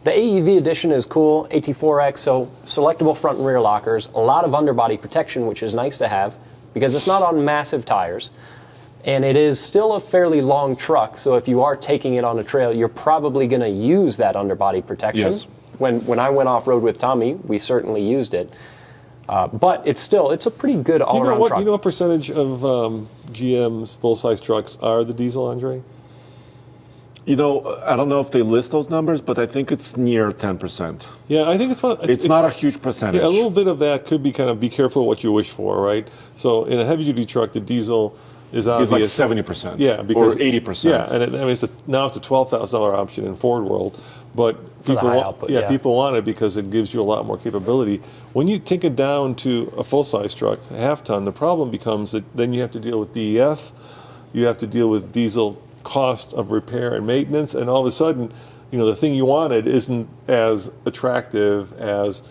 The AEV edition is cool, AT4X, so selectable front and rear lockers, a lot of underbody protection, which is nice to have because it's not on massive tires. And it is still a fairly long truck, so if you are taking it on a trail, you're probably going to use that underbody protection. Yes. When I went off-road with Tommy, we certainly used it. But it's a pretty good all-around truck. You know what percentage of GM's full-size trucks are the diesel, Andre? I don't know if they list those numbers, but I think it's near 10%. Yeah, I think it's fun. It's not a huge percentage. Yeah, a little bit of that could be kind of be careful what you wish for, right? So in a heavy-duty truck, the diesel is obvious. like 70%. Yeah, because or 80%. Yeah, and now it's a $12,000 option in Ford world, but people high want, output, people want it because it gives you a lot more capability. When you take it down to a full size truck, a half ton, the problem becomes that then you have to deal with DEF, you have to deal with diesel cost of repair and maintenance, and all of a sudden, the thing you wanted isn't as attractive as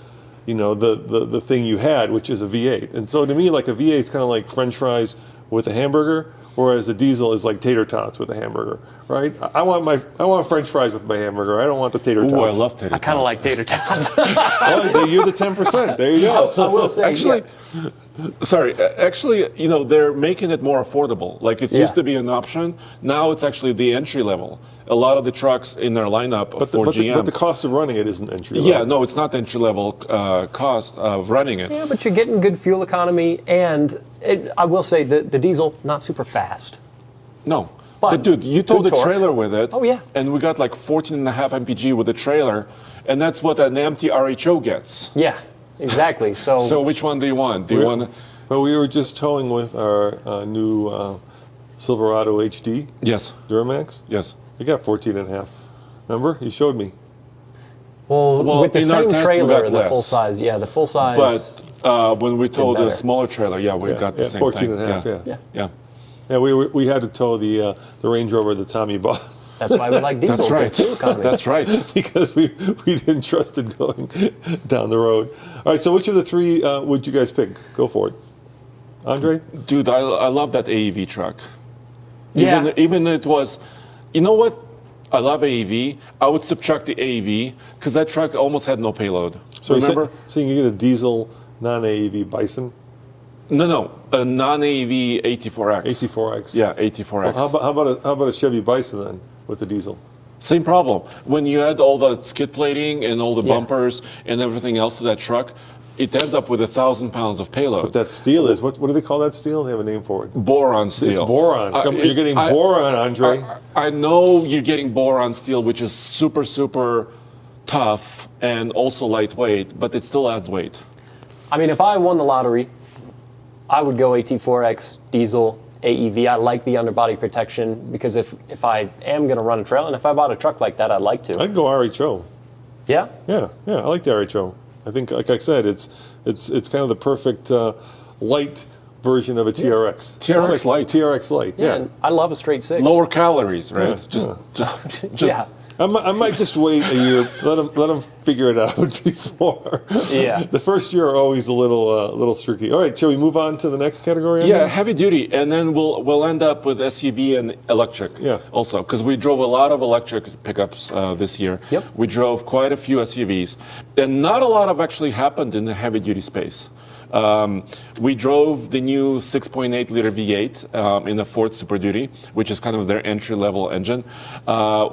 the thing you had, which is a V8. And so to me, like a V8 is kind of like French fries with a hamburger, whereas a diesel is like tater tots with a hamburger, right? I want French fries with my hamburger. I don't want the tater tots. Ooh, I love tater tots. I kind of like tater tots. Well, you're the 10%. There you go. I will say, Actually, they're making it more affordable. Like it used to be an option. Now it's actually the entry level. A lot of the trucks in their lineup for GM. But the cost of running it isn't entry level. Yeah, no, it's not entry level cost of running it. Yeah, but you're getting good fuel economy, and I will say the diesel, not super fast. No. But dude, you towed a trailer with it. Oh, yeah. And we got like 14.5 mpg with the trailer, and that's what an empty RHO gets. Yeah, exactly. So which one do you want? Do you want? Well, we were just towing with our new Silverado HD. Yes. Duramax. Yes. We got 14.5. Remember? You showed me. Well, with the in our same test, we trailer, got the less. full size, the full size. But when we towed a better. smaller trailer, we got the same 14.5. thing. Yeah. Yeah, we had to tow the Range Rover that Tommy bought. That's why we like diesel. That's right. Fuel economy. That's right. Because we didn't trust it going down the road. All right, so which of the three would you guys pick? Go for it. Andre? Dude, I love that AEV truck. Yeah. Even it was, you know what? I love AEV. I would subtract the AEV because that truck almost had no payload. So remember? So you get a diesel non-AEV Bison? No, a non-AEV AT4X. AT4X. Yeah, AT4X. Well, how about a Chevy Bison then with the diesel? Same problem. When you add all the skid plating and all the bumpers and everything else to that truck, it ends up with 1,000 pounds of payload. But that steel is, what do they call that steel? They have a name for it. Boron steel. It's boron. You're getting boron, Andre. I know you're getting boron steel, which is super, super tough and also lightweight, but it still adds weight. I mean, if I won the lottery, I would go AT4X, diesel, AEV. I like the underbody protection because if I am going to run a trail, and if I bought a truck like that, I'd like to. I'd go RHO. Yeah? Yeah, I like the RHO. I think, like I said, it's kind of the perfect light version of a TRX. TRX Lite. TRX Lite, yeah. And I love a straight six. Lower calories, right? Yeah, Just yeah. I might just wait a year, let them figure it out before. Yeah. The first year are always a little streaky. All right, shall we move on to the next category? Yeah, heavy duty, and then we'll end up with SUV and electric. Yeah. Also, because we drove a lot of electric pickups this year. Yep. We drove quite a few SUVs, and not a lot of actually happened in the heavy duty space. We drove the new 6.8 liter V8 in the Ford Super Duty, which is kind of their entry level engine.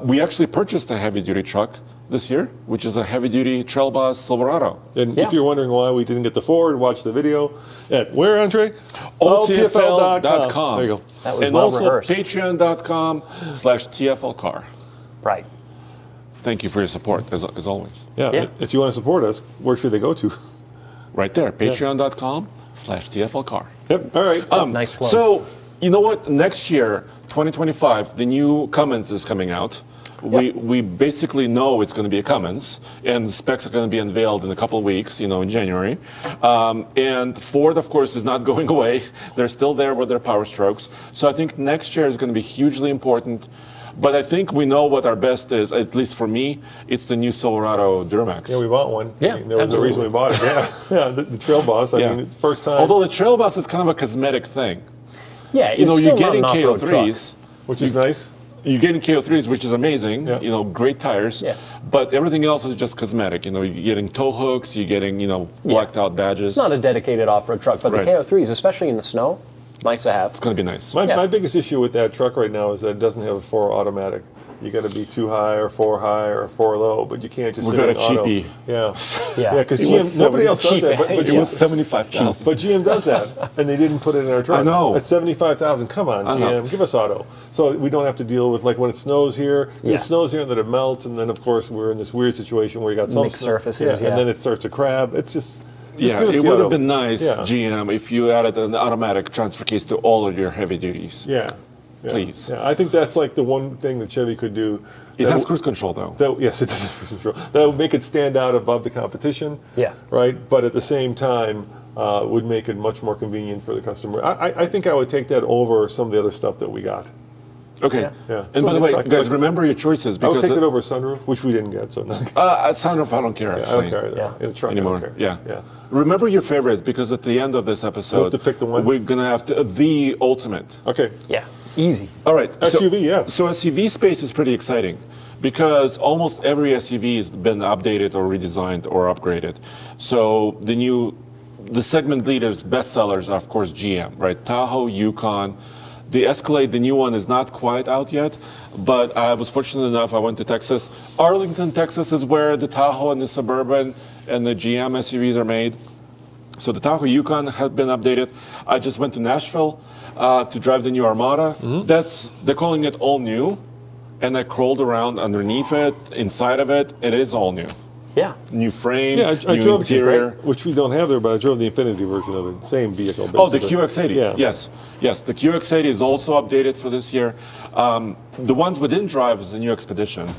We actually purchased a heavy duty truck this year, which is a heavy duty trail bus Silverado. And if you're wondering why we didn't get the Ford, watch the video at where, Andre? TFL.com. There you go. That was And well also rehearsed. patreon.com/TFLcar. Right. Thank you for your support, as always. Yeah. If you want to support us, where should they go to? Right there, patreon.com/TFLcar. Yep. All right. Nice plug. So, you know what? Next year, 2025, the new Cummins is coming out. We basically know it's going to be a Cummins, and the specs are going to be unveiled in a couple of weeks, in January. And Ford, of course, is not going away. They're still there with their Power Strokes. So I think next year is going to be hugely important. But I think we know what our best is, at least for me, it's the new Silverado Duramax. Yeah, we bought one. Yeah, I mean, there was a reason we bought it. Yeah, the Trail Boss. I mean, it's the first time. Although the Trail Bus is kind of a cosmetic thing. Yeah, it's still you're not getting an off-road KO3s. which is nice. You're getting KO3s, which is amazing. Yeah. Great tires. Yeah. But everything else is just cosmetic. You're getting tow hooks. You're getting blacked out badges. It's not a dedicated off-road truck, but Right. the KO3s, especially in the snow, nice to have. It's going to be nice. My biggest issue with that truck right now is that it doesn't have a 4 automatic. You got to be 2 high or 4 high or 4 low, but you can't just We sit got in a auto. cheapie. Yeah, Yeah. because It was GM, nobody else does that. But It was $75,000. But GM does that, and they didn't put it in our truck. I know. At $75,000, come on, I know. GM, give us auto. So we don't have to deal with, like, when it snows here, it snows here, and then it melts, and then, of course, we're in this weird situation where you got some Mixed snow- surfaces, and yeah. then it starts to crab. It's just, Yeah, give us it the would auto. have been nice, Yeah. GM, if you added an automatic transfer case to all of your heavy duties. Yeah. Yeah. Please. Yeah, I think that's like the one thing that Chevy could do. It that has w- cruise control, though. Yes, it does have cruise control. That would make it stand out above the competition. Yeah. Right. But at the same time, would make it much more convenient for the customer. I think I would take that over some of the other stuff that we got. Okay. Yeah. Yeah. And by the way, Like- guys, like- remember your choices I would because take that over a sunroof, which we didn't get. So no, sunroof, I don't care I actually don't care. Yeah. In a truck, anymore. I don't care. Yeah. Yeah. Remember your favorites because at the end of this episode, have to pick the one? we're gonna have the ultimate. Okay. Yeah, easy. All right. SUV, yeah. So SUV space is pretty exciting because almost every SUV has been updated or redesigned or upgraded. So the segment leaders, best sellers are of course GM, right? Tahoe, Yukon. The Escalade, the new one, is not quite out yet, but I was fortunate enough, I went to Texas. Arlington, Texas is where the Tahoe and the Suburban and the GM SUVs are made. So the Tahoe Yukon had been updated. I just went to Nashville to drive the new Armada. They're calling it all new, and I crawled around underneath it, inside of it. It is all new. Yeah. New frame, Yeah, I new drove interior. which we don't have there, but I drove the Infinity version of it. Same vehicle. Oh, the basically. QX80. Yeah. Yes. The QX80 is also updated for this year. The ones we didn't drive is the new Expedition,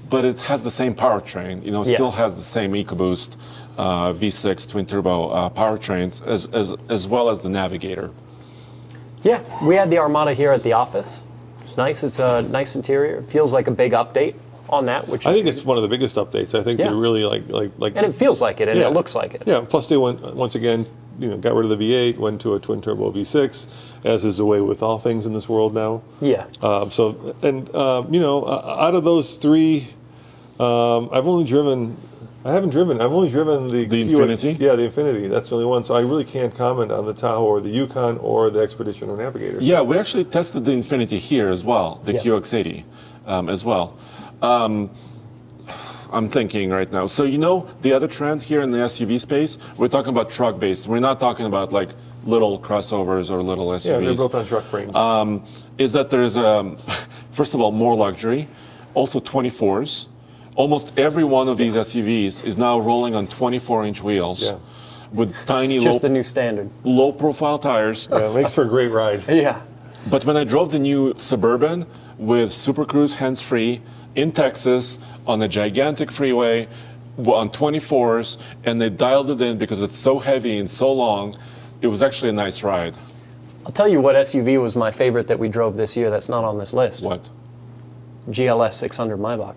but it has the same powertrain. Still has the same EcoBoost V6 twin turbo powertrains as well as the Navigator. Yeah, we had the Armada here at the office. It's nice. It's a nice interior. It feels like a big update on that, which I is think it's one of the biggest updates. I think Yeah. they really like. and it feels like it, and Yeah. it looks like it. Yeah. Plus, they went once again. Got rid of the V8, went to a twin turbo V6, as is the way with all things in this world now. Yeah. Out of those three, I've only driven the Infinity? Yeah, the Infinity. That's the only one. So I really can't comment on the Tahoe or the Yukon or the Expedition or Navigator. Yeah, we actually tested the Infinity here as well, the Yeah. QX80 as well. I'm thinking right now. So the other trend here in the SUV space, we're talking about truck-based. We're not talking about like little crossovers or little SUVs. Yeah, they're built on truck frames. Is that there's first of all more luxury, also 24s. Almost every one of these SUVs is now rolling on 24-inch wheels Yeah. with tiny It's just the new standard. low-profile tires. Yeah, it makes for a great ride. Yeah. But when I drove the new Suburban with Super Cruise hands-free in Texas on a gigantic freeway on 24s, and they dialed it in because it's so heavy and so long, it was actually a nice ride. I'll tell you what SUV was my favorite that we drove this year that's not on this list. What? GLS 600 Maybach.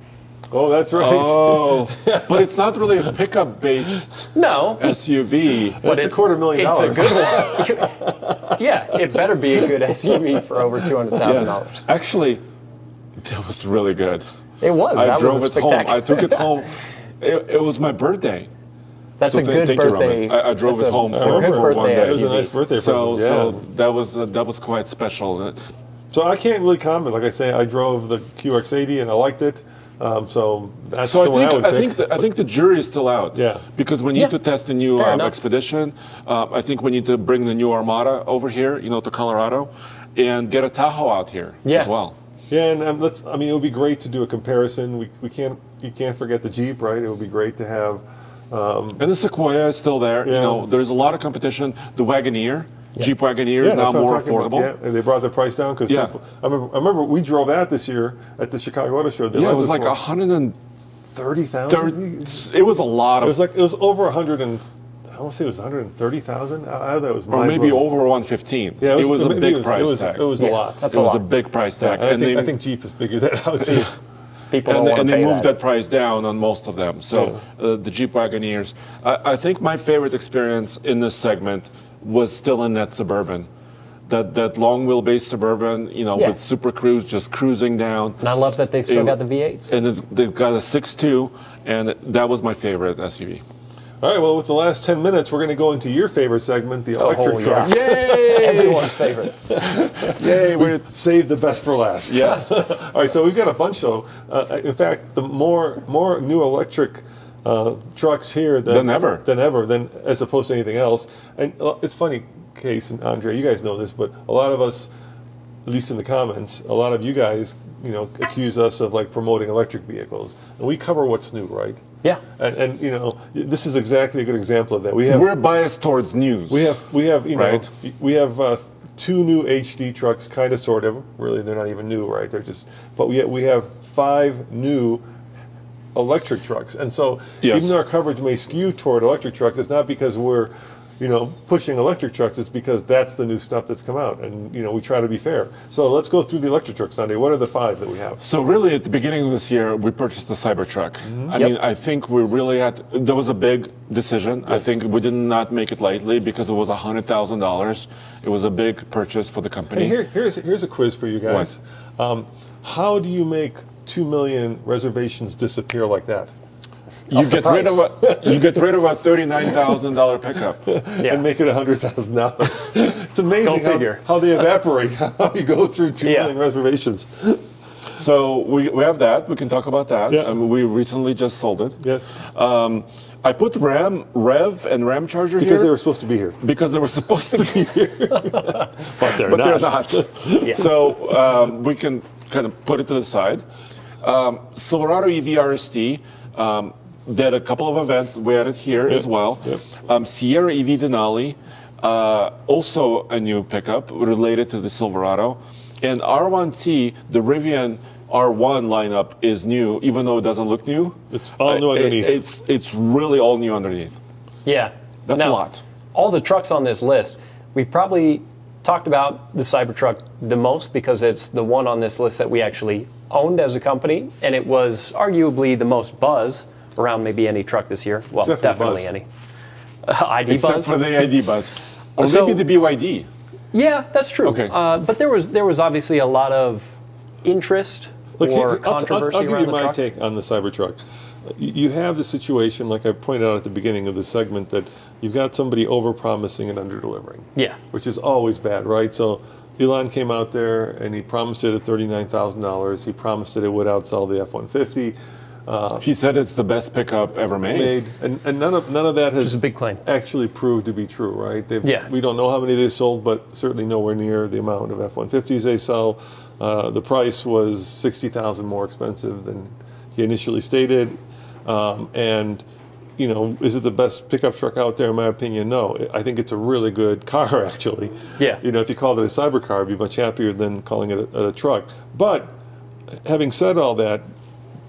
Oh, that's right. Oh, but it's not really a pickup-based No, SUV. but That's $250,000. It's a good one. Yeah, it better be a good SUV for over $200,000. Actually, that was really good. It was. I That drove was a it home. spectacular. I took it home. It was my birthday. That's So a good thank you, birthday. Roman. I drove that's it home a for good one birthday day. It was a SUV. nice birthday So present. that was quite special. So I can't really comment. Like I say, I drove the QX80 and I liked it. So that's So the one I would I pick. think the jury is still out. Yeah. Because we need Yeah. to test the new Fair enough. Expedition. I think we need to bring the new Armada over here, to Colorado, and get a Tahoe out here Yeah. as well. Yeah, and it would be great to do a comparison. You can't forget the Jeep, right? It would be great to have. And the Sequoia is still there. Yeah. There's a lot of competition. The Wagoneer, Jeep Wagoneer is Yeah, now that's what I'm more talking about. affordable. Yeah, and they brought the price down because Yeah. I remember we drove that this year at the Chicago Auto Show. They Yeah, let it was us like walk 130,000. It was a lot of. It was over 100 and I want to say it was 130,000. I thought it was or maybe over 115. Yeah, it was a maybe big price tag. It was a Yeah, lot. that's It was lot. a big price Yeah, tag. I think Jeep has figured that out too. People don't want And to they pay moved that. that price down on most of them. So the Jeep Wagoneers. I think my favorite experience in this segment was still in that Suburban. That long wheelbase Suburban, Yeah. with Super Cruise just cruising down. And I love that they've still got the V8s. And they've got a 6.2, and that was my favorite SUV. All right, well, with the last 10 minutes, we're going to go into your favorite segment, the electric yeah. trucks. Yay! Everyone's favorite. Yay! We saved the best for last. Yes. All right, so we've got a bunch, though. In fact, the more new electric trucks here Than ever. As opposed to anything else. And it's funny, Case and Andre, you guys know this, but a lot of us, at least in the comments, a lot of you guys, accuse us of like promoting electric vehicles, and we cover what's new, right? Yeah. And this is exactly a good example of that. We're biased towards news. We have right? we have 2 new HD trucks, kind of, sort of. Really, they're not even new, right? They're just. But we have 5 new electric trucks, and so even though our coverage may skew toward electric trucks, it's not because we're pushing electric trucks. It's because that's the new stuff that's come out, and we try to be fair. So let's go through the electric trucks, Sunday. What are the 5 that we have? So really, at the beginning of this year, we purchased the Cybertruck. I mean, I think we really there was a big decision. Yes. I think we did not make it lightly because it was $100,000. It was a big purchase for the company. Hey, here's a quiz for you guys. How do you make 2 million reservations disappear like that? You get rid of a $39,000 pickup and make it $100,000. It's amazing how they evaporate. How you go through 2 million reservations. So we have that. We can talk about that. Yeah. We recently just sold it. Yes. I put Rev and Ram Charger here because they were supposed to be here. Because they were supposed to be here, but they're not. So we can kind of put it to the side. Silverado EV RST. Did a couple of events. We had it here as well. Yep. Sierra EV Denali, also a new pickup related to the Silverado. And R1T, the Rivian R1 lineup is new, even though it doesn't look new. It's all new underneath. It's really all new underneath. Yeah. That's a lot. All the trucks on this list, we probably talked about the Cybertruck the most because it's the one on this list that we actually owned as a company, and it was arguably the most buzz around maybe any truck this year. Well, definitely any. ID Except buzz. for the ID buzz. Or So- maybe the BYD. Yeah, that's true. Okay. But there was obviously a lot of interest or controversy I'll give around you the my truck. take on the Cybertruck. You have the situation, like I pointed out at the beginning of the segment, that you've got somebody over-promising and under-delivering. Yeah. Which is always bad, right? So Elon came out there and he promised it at $39,000. He promised that it would outsell the F-150. He said it's the best pickup ever made. And none of that has a big claim. Actually proved to be true, right? Yeah. We don't know how many they sold, but certainly nowhere near the amount of F-150s they sell. The price was $60,000 more expensive than he initially stated. And is it the best pickup truck out there? In my opinion, no. I think it's a really good car, actually. Yeah. If you called it a cyber car, I'd be much happier than calling it a truck. But having said all that,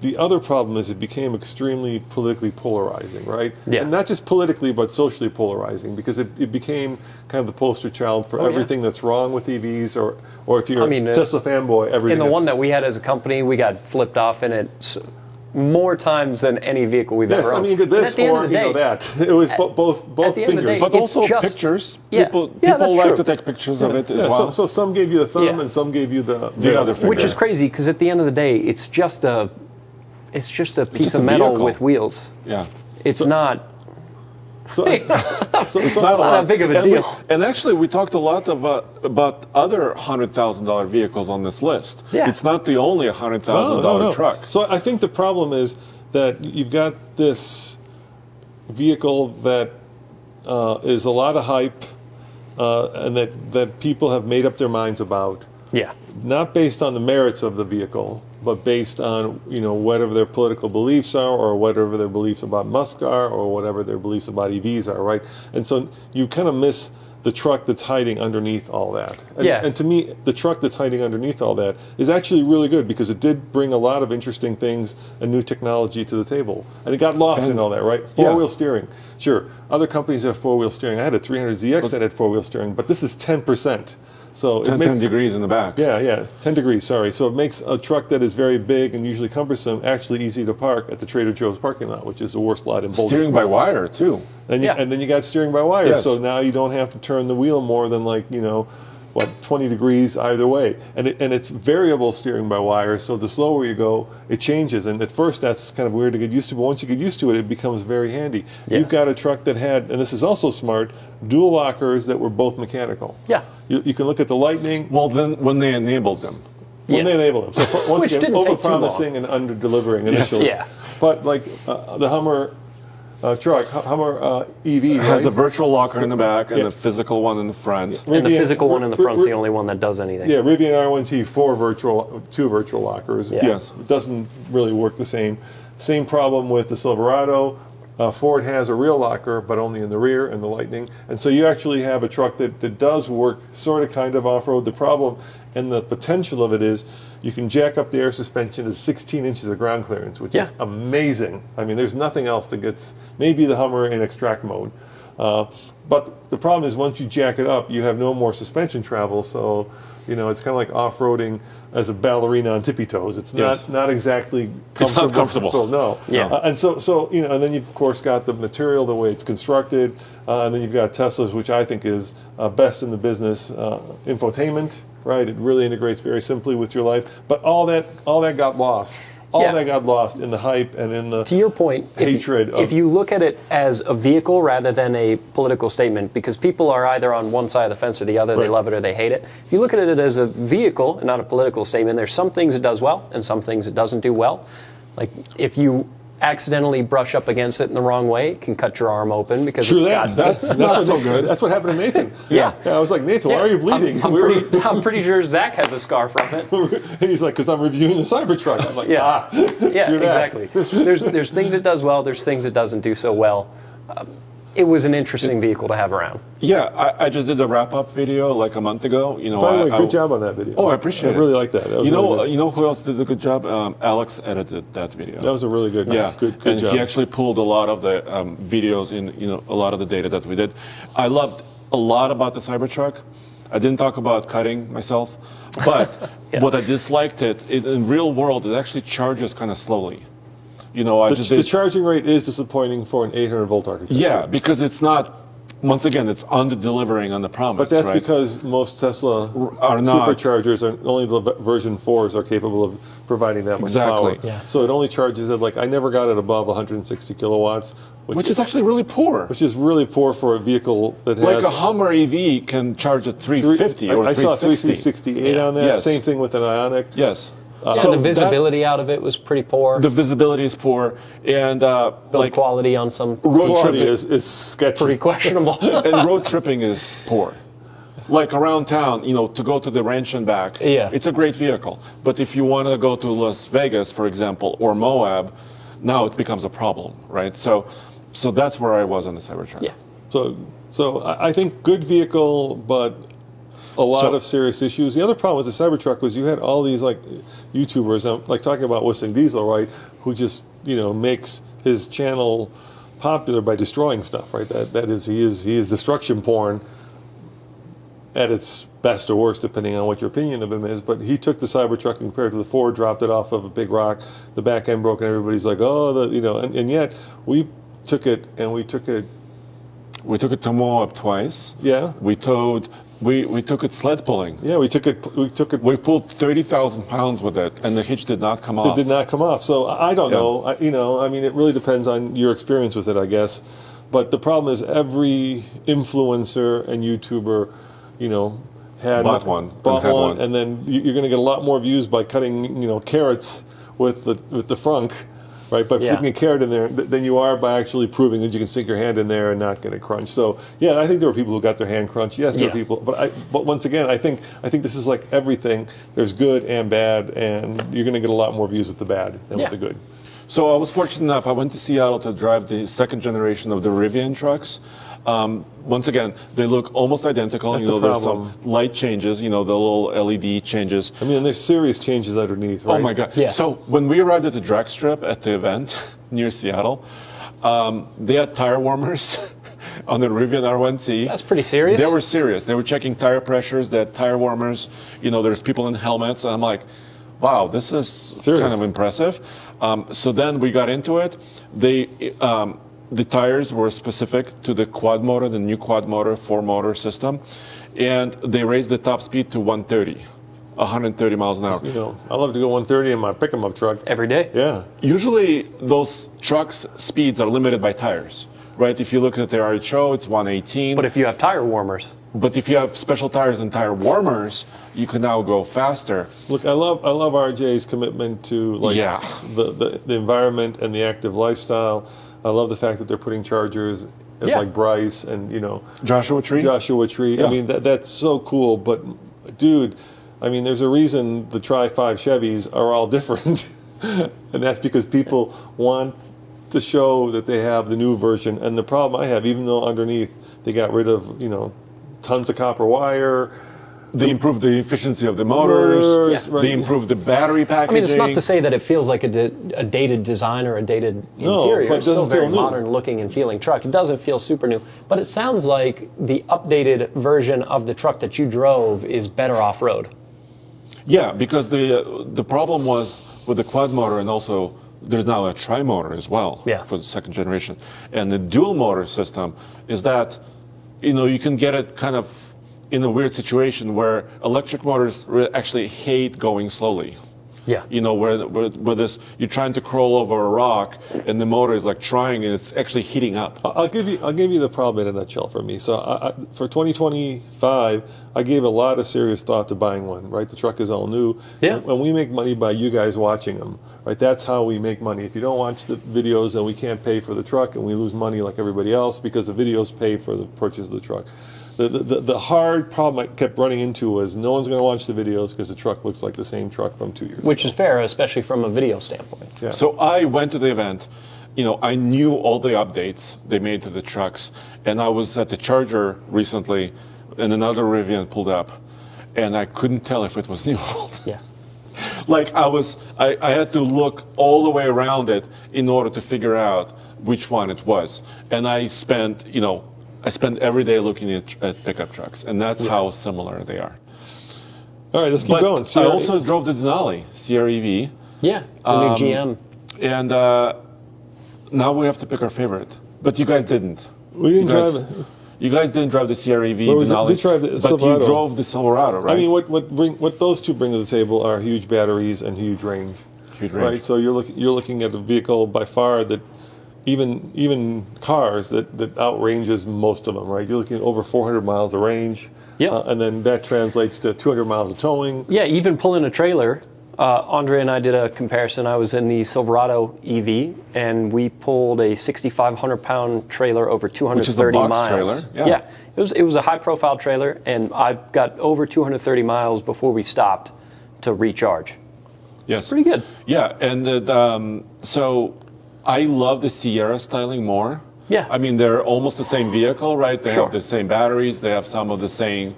the other problem is it became extremely politically polarizing, right? Yeah. And not just politically, but socially polarizing, because it became kind of the poster child for everything that's wrong with EVs, or if you're a Tesla fanboy, everything. In the one that we had as a company, we got flipped off in it more times than any vehicle we've ever owned. Yes, I mean, this or that. It was both fingers. But also pictures. Yeah. People that's like true. to take pictures of it as well. So some gave you the thumb and some gave you the other finger. Which is crazy because at the end of the day, it's just a piece of metal with wheels. Yeah. It's not. It's not that big of a deal. And actually, we talked a lot about other $100,000 vehicles on this list. Yeah. It's not the only $100,000 truck. So I think the problem is that you've got this vehicle that is a lot of hype and that people have made up their minds about. Yeah. Not based on the merits of the vehicle, but based on whatever their political beliefs are, or whatever their beliefs about Musk are, or whatever their beliefs about EVs are, right? And so you kind of miss the truck that's hiding underneath all that. And to me, the truck that's hiding underneath all that is actually really good because it did bring a lot of interesting things and new technology to the table. And it got lost in all that, right? Four-wheel steering. Sure, other companies have four-wheel steering. I had a 300ZX that had four-wheel steering, but this is 10%. So 10 degrees in the back. Yeah, 10 degrees, sorry. So it makes a truck that is very big and usually cumbersome actually easy to park at the Trader Joe's parking lot, which is the worst lot in Boulder. Steering by wire, too. And then you got steering by wire. Yes. So now you don't have to turn the wheel more than 20 degrees either way. And it's variable steering by wire, so the slower you go, it changes. And at first that's kind of weird to get used to, but once you get used to it, it becomes very handy. Yeah. You've got a truck that had, and this is also smart, dual lockers that were both mechanical. Yeah. You can look at the Lightning. Well, then when they enabled them. When they enabled them. So once again, over-promising and under-delivering initially. Yes. Yeah. But the Hummer truck, Hummer EV, has a virtual locker in the back and a physical one in the front. And the physical one in the front is the only one that does anything. Yeah, Rivian R1T, two virtual lockers. Yeah. Yes. It doesn't really work the same. Same problem with the Silverado. Ford has a rear locker, but only in the rear in the Lightning. And so you actually have a truck that does work sort of kind of off-road. The problem and the potential of it is you can jack up the air suspension to 16 inches of ground clearance, which is amazing. I mean, there's nothing else that gets, maybe the Hummer in extract mode. But the problem is once you jack it up, you have no more suspension travel. So, it's kind of like off-roading as a ballerina on tippy toes. It's not exactly comfortable. It's not comfortable. No. Yeah. And so and then you've of course got the material, the way it's constructed, and then you've got Tesla's, which I think is best in the business, infotainment. Right, it really integrates very simply with your life. But all that got lost. That got lost in the hype and in the to your point, hatred. If you look at it as a vehicle rather than a political statement, because people are either on one side of the fence or the other, they love it or they hate it. If you look at it as a vehicle and not a political statement, there's some things it does well and some things it doesn't do well. Like if you accidentally brush up against it in the wrong way, it can cut your arm open because that's not so good. That's what happened to Nathan. Yeah, I was like, Nathan, why are you bleeding? I'm pretty sure Zach has a scar from it. He's like, because I'm reviewing the Cybertruck. I'm like, exactly. There's things it does well. There's things it doesn't do so well. It was an interesting vehicle to have around. Yeah, I just did a wrap-up video like a month ago. By the way, good job on that video. Oh, I appreciate it. I really like that. That was you know who else did a good job? Alex edited that video. That was a really good, good and job. He actually pulled a lot of the videos in, a lot of the data that we did. I loved a lot about the Cybertruck. I didn't talk about cutting myself, but what I disliked in real world, it actually charges kind of slowly. The charging rate is disappointing for an 800-volt architecture. Yeah, because it's not. Once again, it's under-delivering on the promise. But that's because most Tesla superchargers, only the version 4s are capable of providing that much power. Yeah. So it only charges at I never got it above 160 kilowatts. Which is actually really poor. Which is really poor for a vehicle that has... Like a Hummer EV can charge at 350 or 360. I saw 368 on that. Yes. Same thing with an Ioniq. Yes. So the visibility out of it was pretty poor. The visibility is poor, and build quality on some road tripping is sketchy, pretty questionable, and road tripping is poor. Like around town, to go to the ranch and back, it's a great vehicle. But if you want to go to Las Vegas, for example, or Moab, now it becomes a problem, right? So that's where I was on the Cybertruck. Yeah. So I think good vehicle, but a lot of serious issues. The other problem with the Cybertruck was you had all these YouTubers, like talking about Whistling Diesel, right? Who just makes his channel popular by destroying stuff, right? That is he is destruction porn at its best or worst, depending on what your opinion of him is. But he took the Cybertruck and compared to the Ford, dropped it off of a big rock, the back end broke, and everybody's like, and yet we took it to Moab twice. Yeah. We took it sled pulling. Yeah, we took it. We pulled 30,000 pounds with it, and the hitch did not come off. It did not come off. So I don't know. It really depends on your experience with it, I guess. But the problem is every influencer and YouTuber, bought one, and then you're going to get a lot more views by cutting, carrots with the frunk. Right, by sticking a carrot in there, than you are by actually proving that you can stick your hand in there and not get it crunched. So, I think there were people who got their hand crunched. Yes, there are people, but once again, I think this is like everything. There's good and bad, and you're going to get a lot more views with the bad than with the good. So I was fortunate enough. I went to Seattle to drive the second generation of the Rivian trucks. Once again, they look almost identical. That's there's some light changes, the little LED changes. I mean, there's serious changes underneath, right? Oh my God. Yeah. So when we arrived at the drag strip at the event near Seattle, they had tire warmers on the Rivian R1T. That's pretty serious. They were serious. They were checking tire pressures, they had tire warmers. There's people in helmets. And I'm like, wow, this is serious. Kind of impressive. So then we got into it. The tires were specific to the quad motor, the new quad motor, 4-motor system, and they raised the top speed to 130 miles an hour. I love to go 130 in my pick-em-up truck. Every day? Yeah. Usually those trucks' speeds are limited by tires, right? If you look at the RHO, it's 118. But if you have tire warmers. But if you have special tires and tire warmers, you can now go faster. Look, I love RJ's commitment to the environment and the active lifestyle. I love the fact that they're putting chargers like Bryce and Joshua Tree. Yeah. I mean that's so cool. But dude, I mean there's a reason the Tri-5 Chevys are all different. And that's because people want to show that they have the new version. And the problem I have, even though underneath they got rid of, tons of copper wire. They improved the efficiency of the motors. Right. They improved the battery packaging. I mean, it's not to say that it feels like a dated design or a dated interior. But it it's still doesn't feel very new. modern looking and feeling truck. It doesn't feel super new, but it sounds like the updated version of the truck that you drove is better off-road. Yeah, because the problem was with the quad motor, and also there's now a tri-motor as well for the second generation. And the dual motor system is that, you can get it kind of in a weird situation where electric motors actually hate going slowly. Yeah. Where this, you're trying to crawl over a rock and the motor is like trying and it's actually heating up. I'll give you the problem in a nutshell for me. So for 2025, I gave a lot of serious thought to buying one, right? The truck is all new. Yeah. And we make money by you guys watching them, right? That's how we make money. If you don't watch the videos, then we can't pay for the truck and we lose money like everybody else because the videos pay for the purchase of the truck. The hard problem I kept running into was no one's going to watch the videos because the truck looks like the same truck from 2 years ago. Which is fair, especially from a video standpoint. Yeah. So I went to the event. I knew all the updates they made to the trucks, and I was at the Charger recently, and another Rivian pulled up, and I couldn't tell if it was new or old. Yeah. Like I had to look all the way around it in order to figure out which one it was, and I spent every day looking at pickup trucks, and that's how similar they are. All right, let's keep going. I also drove the Denali CR-EV. Yeah, the new GM. And now we have to pick our favorite. But you guys didn't. We didn't drive it. You guys didn't drive the CR-EV Denali. We drive the but Silverado. you drove the Silverado, right? I mean, what those two bring to the table are huge batteries and huge range. Huge range. Right. So you're looking at a vehicle by far that even cars that outranges most of them. Right. You're looking at over 400 miles of range. Yeah. And then that translates to 200 miles of towing. Yeah, even pulling a trailer. Andre and I did a comparison. I was in the Silverado EV, and we pulled a 6,500-pound trailer over 230 Which is a box miles. trailer. Yeah, it was a high-profile trailer, and I got over 230 miles before we stopped to recharge. Yes. Pretty good. Yeah, and so I love the Sierra styling more. Yeah. I mean, they're almost the same vehicle, right? They Sure. have the same batteries. They have some of the same,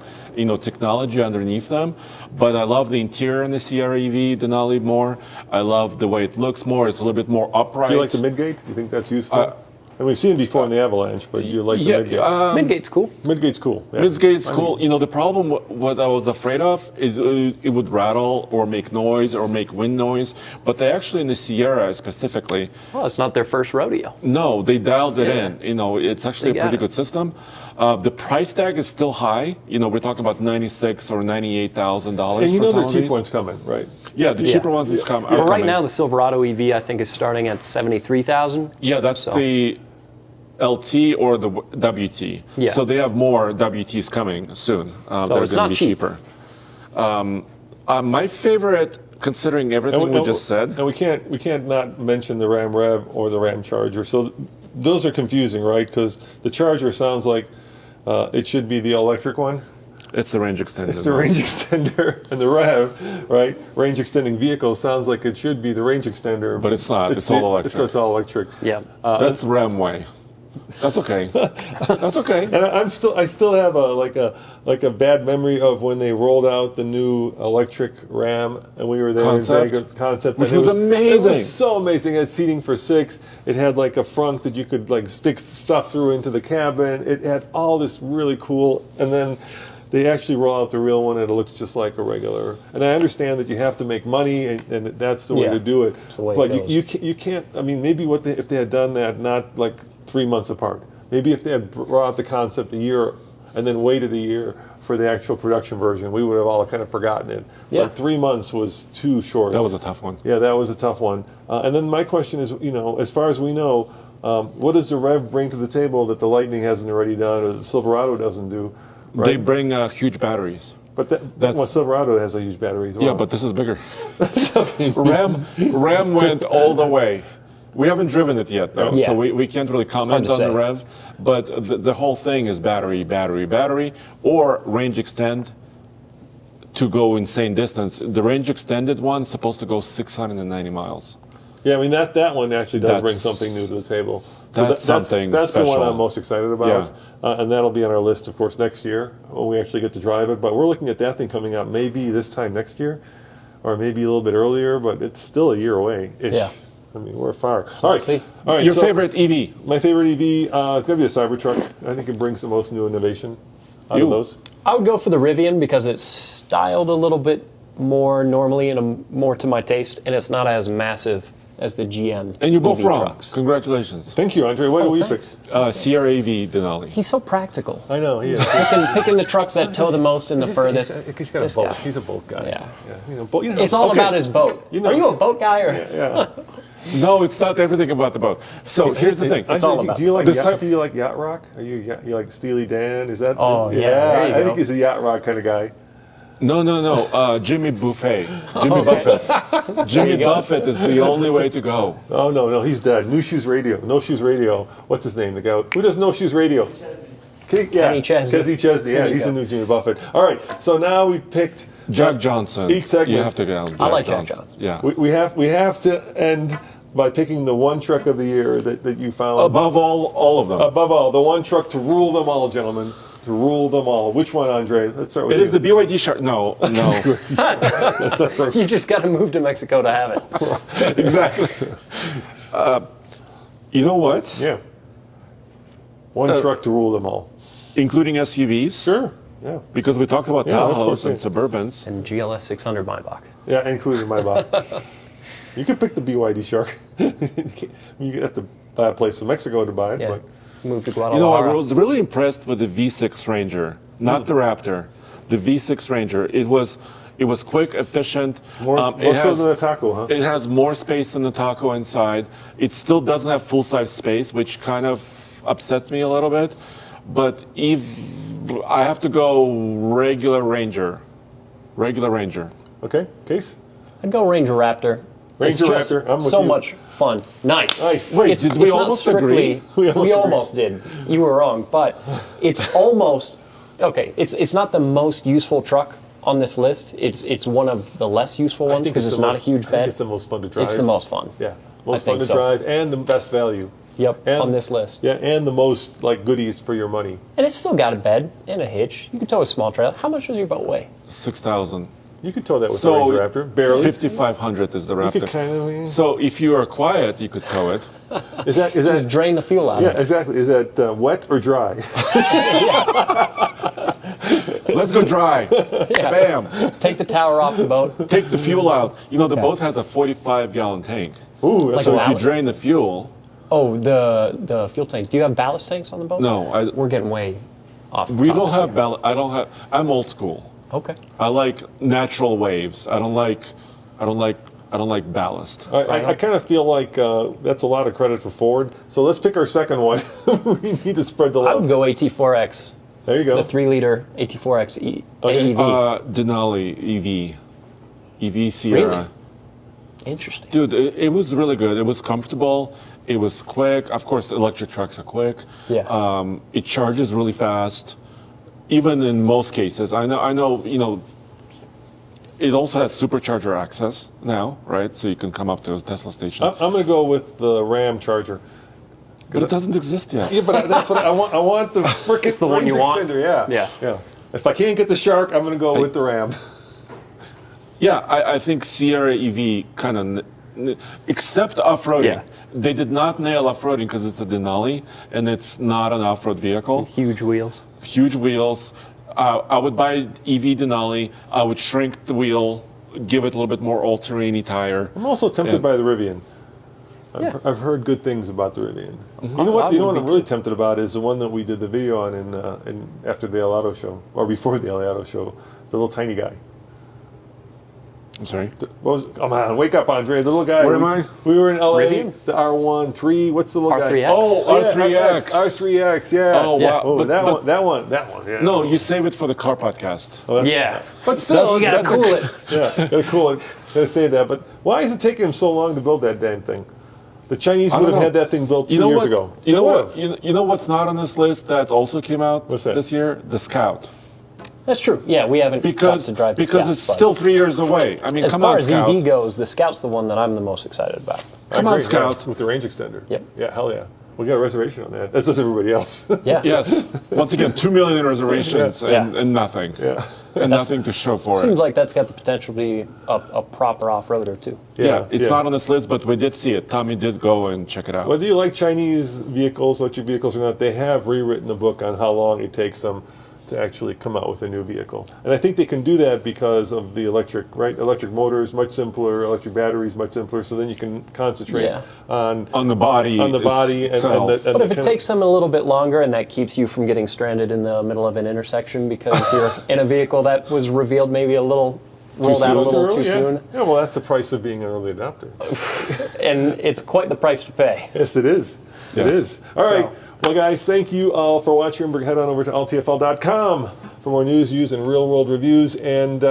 technology underneath them. But I love the interior in the CR-EV Denali more. I love the way it looks more. It's a little bit more upright. Do you like the midgate? You think that's useful? And we've seen it before in the Avalanche, but you like the midgate. Midgate's cool. Midgate's cool. Yeah. Midgate's cool. The problem, what I was afraid of, is it would rattle or make noise or make wind noise. But they actually, in the Sierra specifically, Well, it's not their first rodeo. no, they dialed it Yeah. in. It's actually They a got pretty it. good system. The price tag is still high. We're talking about $96,000 or $98,000 And for some the of cheap these. one's coming, right? Yeah, the cheaper ones is are But right coming. now, the Silverado EV, I think, is starting at 73,000. Yeah, that's the LT or the WT. Yeah. So they have more WTs coming soon. They're it's going not to be cheap. cheaper. My favorite, considering everything we just said, And we can't not mention the Ram Rev or the Ram Charger. So those are confusing, right? Because the Charger sounds like it should be the electric one. it's the range extender. It's the range extender, and the Rev, right? Range extending vehicle sounds like it should be the range extender, But it's not. It's all electric. It's all electric. Yeah. That's Ram way. That's okay. That's okay. And I still have a bad memory of when they rolled out the new electric Ram, and we were there Concept? in Vegas. Concept, Which and was amazing. It was so amazing. It had seating for 6. It had like a front that you could like stick stuff through into the cabin. It had all this really cool, and then they actually roll out the real one, and it looks just like a regular. And I understand that you have to make money, and that's the way to do it. the way But it you can't. I mean, maybe if they had done that, not like 3 months apart. Maybe if they had brought out the concept a year and then waited a year for the actual production version, we would have all kind of forgotten it. Yeah. But 3 months was too short. That was a tough one. Yeah, that was a tough one. And then my question is, as far as we know, what does the Rev bring to the table that the Lightning hasn't already done or the Silverado doesn't do? Right? They bring huge batteries. But Silverado has a huge battery as well. Yeah, but this is bigger. Ram went all the way. We haven't driven it yet, though, Yeah. so we can't really comment Hard to on the say. Rev. But the whole thing is battery, or range extend to go insane distance. The range extended one is supposed to go 690 miles. Yeah, I mean that one actually does bring That's- something new to the table. that's something That's the one special. I'm most excited about, and that'll be on our list, of course, next year when we actually get to drive it. But we're looking at that thing coming out maybe this time next year, or maybe a little bit earlier. But it's still a year away. Yeah. I mean, we're far. All right, see. all right. Your so favorite EV? My favorite EV, it's gonna be a Cybertruck. I think it brings the most new innovation out of those. I would go for the Rivian because it's styled a little bit more normally and more to my taste, and it's not as massive as the GM And you're both EV wrong. trucks. Congratulations. Thank you, Andre. What do we thanks. pick? Sierra EV Denali. He's so practical. I know he is. Picking the trucks that tow the most and the furthest. He's got a This boat. guy. He's a boat guy. Yeah. You know, boat, you know, It's all okay. about his boat. You know- Are you a boat guy or? Yeah. No, it's not everything about the boat. So here's the thing. It's all about Do you like the yacht, Cy- do you like yacht rock? Are you like Steely Dan? Is that? Oh, yeah, there you I go. think he's a yacht rock kind of guy. No. Jimmy Buffett. Buffett. Jimmy go. Buffett is the only way to go. Oh no, he's dead. New Shoes Radio. No Shoes Radio. What's his name? The guy who does No Shoes Radio. Kenny Chesney. Kenny Chesney. Yeah, There you he's go. the new Jimmy Buffett. All right. So now we picked Jack Johnson. Each segment. You have to get out. I like Jack Johnson. Yeah. we have to end by picking the one truck of the year that you found. Above all of them. Above all, the one truck to rule them all, gentlemen. To rule them all. Which one, Andre? Let's start with It you. is the BYD Shark. No. That's the first. You just got to move to Mexico to have it. Exactly. You know what? Yeah. One truck to rule them all. Including SUVs. Sure. Yeah. Because we talked about Yeah, of course, Tahoes and yeah. Suburbans. And GLS 600 Maybach. Yeah, including my bot. You could pick the BYD Shark. You have to buy a place in Mexico to buy it. Yeah. But Move to You know, I Guadalajara. was really impressed with the V6 Ranger, not the Raptor, the V6 Ranger. It was quick, efficient. more It so has- than a taco, huh? It has more space than the Taco inside. It still doesn't have full-size space, which kind of upsets me a little bit. But if I have to go regular Ranger. Okay, Case? I'd go Ranger Raptor. It's Ranger just Raptor, I'm with so you. much fun. Nice. Nice. Wait, It's, did we it's not almost strictly, agree? We almost almost did. You were wrong, but it's almost okay. It's not the most useful truck on this list. It's one of the less useful ones because it's the not a most- huge I think bed. it's the most fun to drive. It's the most fun. Yeah, most I fun think to so. drive and the best value. Yep, And- on this list. Yeah, and the most like goodies for your money. And it's still got a bed and a hitch. You can tow a small trailer. How much does your boat weigh? 6,000. You could tow that with So the Ranger Raptor, barely. 5,500 is the You could Raptor. kind of. So if you are quiet, you could tow it. Is that Just drain the fuel out yeah, of it. exactly. Is that wet or dry? Let's go dry. Yeah. Bam. Take the tower off the boat. Take the fuel out. You know, the boat has a 45-gallon tank. Ooh, that's Like So a if you ballast. drain the fuel, Oh, the fuel tank. Do you have ballast tanks on the boat? no, We're getting way off. we topic don't have here. ballast. I don't have. I'm old school. Okay. I like natural waves. I don't like ballast. I kind of feel like that's a lot of credit for Ford. So let's pick our second one. We need to spread the I would love. go AT4X, There you go. the 3-liter AT4X Okay. AEV. Denali EV Sierra. Really? Interesting. Dude, it was really good. It was comfortable. It was quick. Of course, electric trucks are quick. Yeah. It charges really fast, even in most cases. I know. You know. It also has supercharger access now, right? So you can come up to a Tesla station. I'm going to go with the Ram Charger. But it doesn't exist yet. Yeah, but that's what I want. I want the freaking It's the one range you want? extender. Yeah. Yeah. Yeah. If I can't get the Shark, I'm going to go with the Ram. Yeah, I think Sierra EV kind of, except off-roading. Yeah. They did not nail off-roading because it's a Denali and it's not an off-road vehicle. Huge wheels. Huge wheels. I would buy EV Denali. I would shrink the wheel, give it a little bit more all-terrain tire. I'm also tempted Yeah. by the Rivian. Yeah. I've heard good things about the Rivian. Mm-hmm. You know what? I You know would what be I'm really tempted about is the one that we did the video on in after the El Auto show or before the El Auto show. The little tiny guy. I'm sorry. Come on, wake up, Andre. The little guy. Where we, am I? We were in LA. Rivian? The R13. What's the little R3X? guy? Oh, Yeah, R3X. R3X. Yeah. Oh, Yeah. wow. Oh, But- that but- one. Yeah. No, you save it for the car podcast. Oh, that's- Yeah. But still, You gotta that's cool it. Yeah, gotta cool it. Gotta say that. But why is it taking him so long to build that damn thing? The Chinese I would don't have know. had that thing built 2 You know years what? ago. You know They what? would've. You know what's not on this list that also came out What's that? this year? The Scout. That's true. Yeah, we haven't got to drive the because Scout, it's but still 3 years away. I mean, as come far on, as Scout. EV goes, the Scout's the one that I'm the most excited about. Come I on, agree, Scout. yeah, with the range extender. Yep. Yeah, hell yeah. We got a reservation on that. As does everybody else. Yeah. Yes. Once again, 2 million in reservations Yeah. and nothing. Yeah. And nothing to show for Seems it. like that's got the potential to be a proper off-roader too. Yeah, it's not on this list, but we did see it. Tommy did go and check it out. Whether you like Chinese vehicles, electric vehicles or not, they have rewritten the book on how long it takes them to actually come out with a new vehicle. And I think they can do that because of the electric, right? Electric motors, much simpler, electric batteries, much simpler, so then you can concentrate on the body. and But if it takes them a little bit longer and that keeps you from getting stranded in the middle of an intersection because you're in a vehicle that was revealed maybe a little, rolled out a little too soon. Yeah, well, that's the price of being an early adopter. And it's quite the price to pay. Yes, it is. It Yes. is. All right. Well, guys, thank you all for watching. Head on over to alltfl.com for more news, views, and real-world reviews. And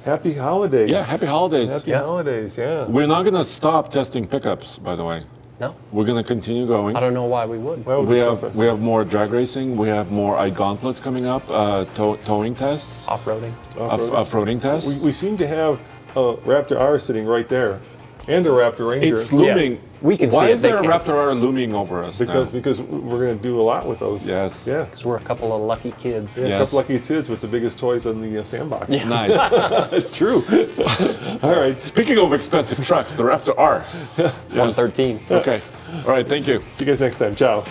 happy holidays. Yeah, happy holidays. Happy holidays, yeah. We're not going to stop testing pickups, by the way. No? We're going to continue going. I don't know why we would. Why would We stop have us? we have more drag racing. We have more iGauntlets coming up. Towing tests. Off-roading. Off-roading tests. We seem to have a Raptor R sitting right there, and a Raptor Ranger. It's looming. Yeah. We can Why see it, is there a they can't. Raptor R looming over us now? because we're going to do a lot with those. Yes. Yeah. Because we're a couple of lucky kids. Yeah, Yes. a couple lucky kids with the biggest toys in the sandbox. Nice. It's true. All right. Speaking of expensive trucks, the Raptor R. Yes. 113. Okay. All right. Thank you. See you guys next time. Ciao.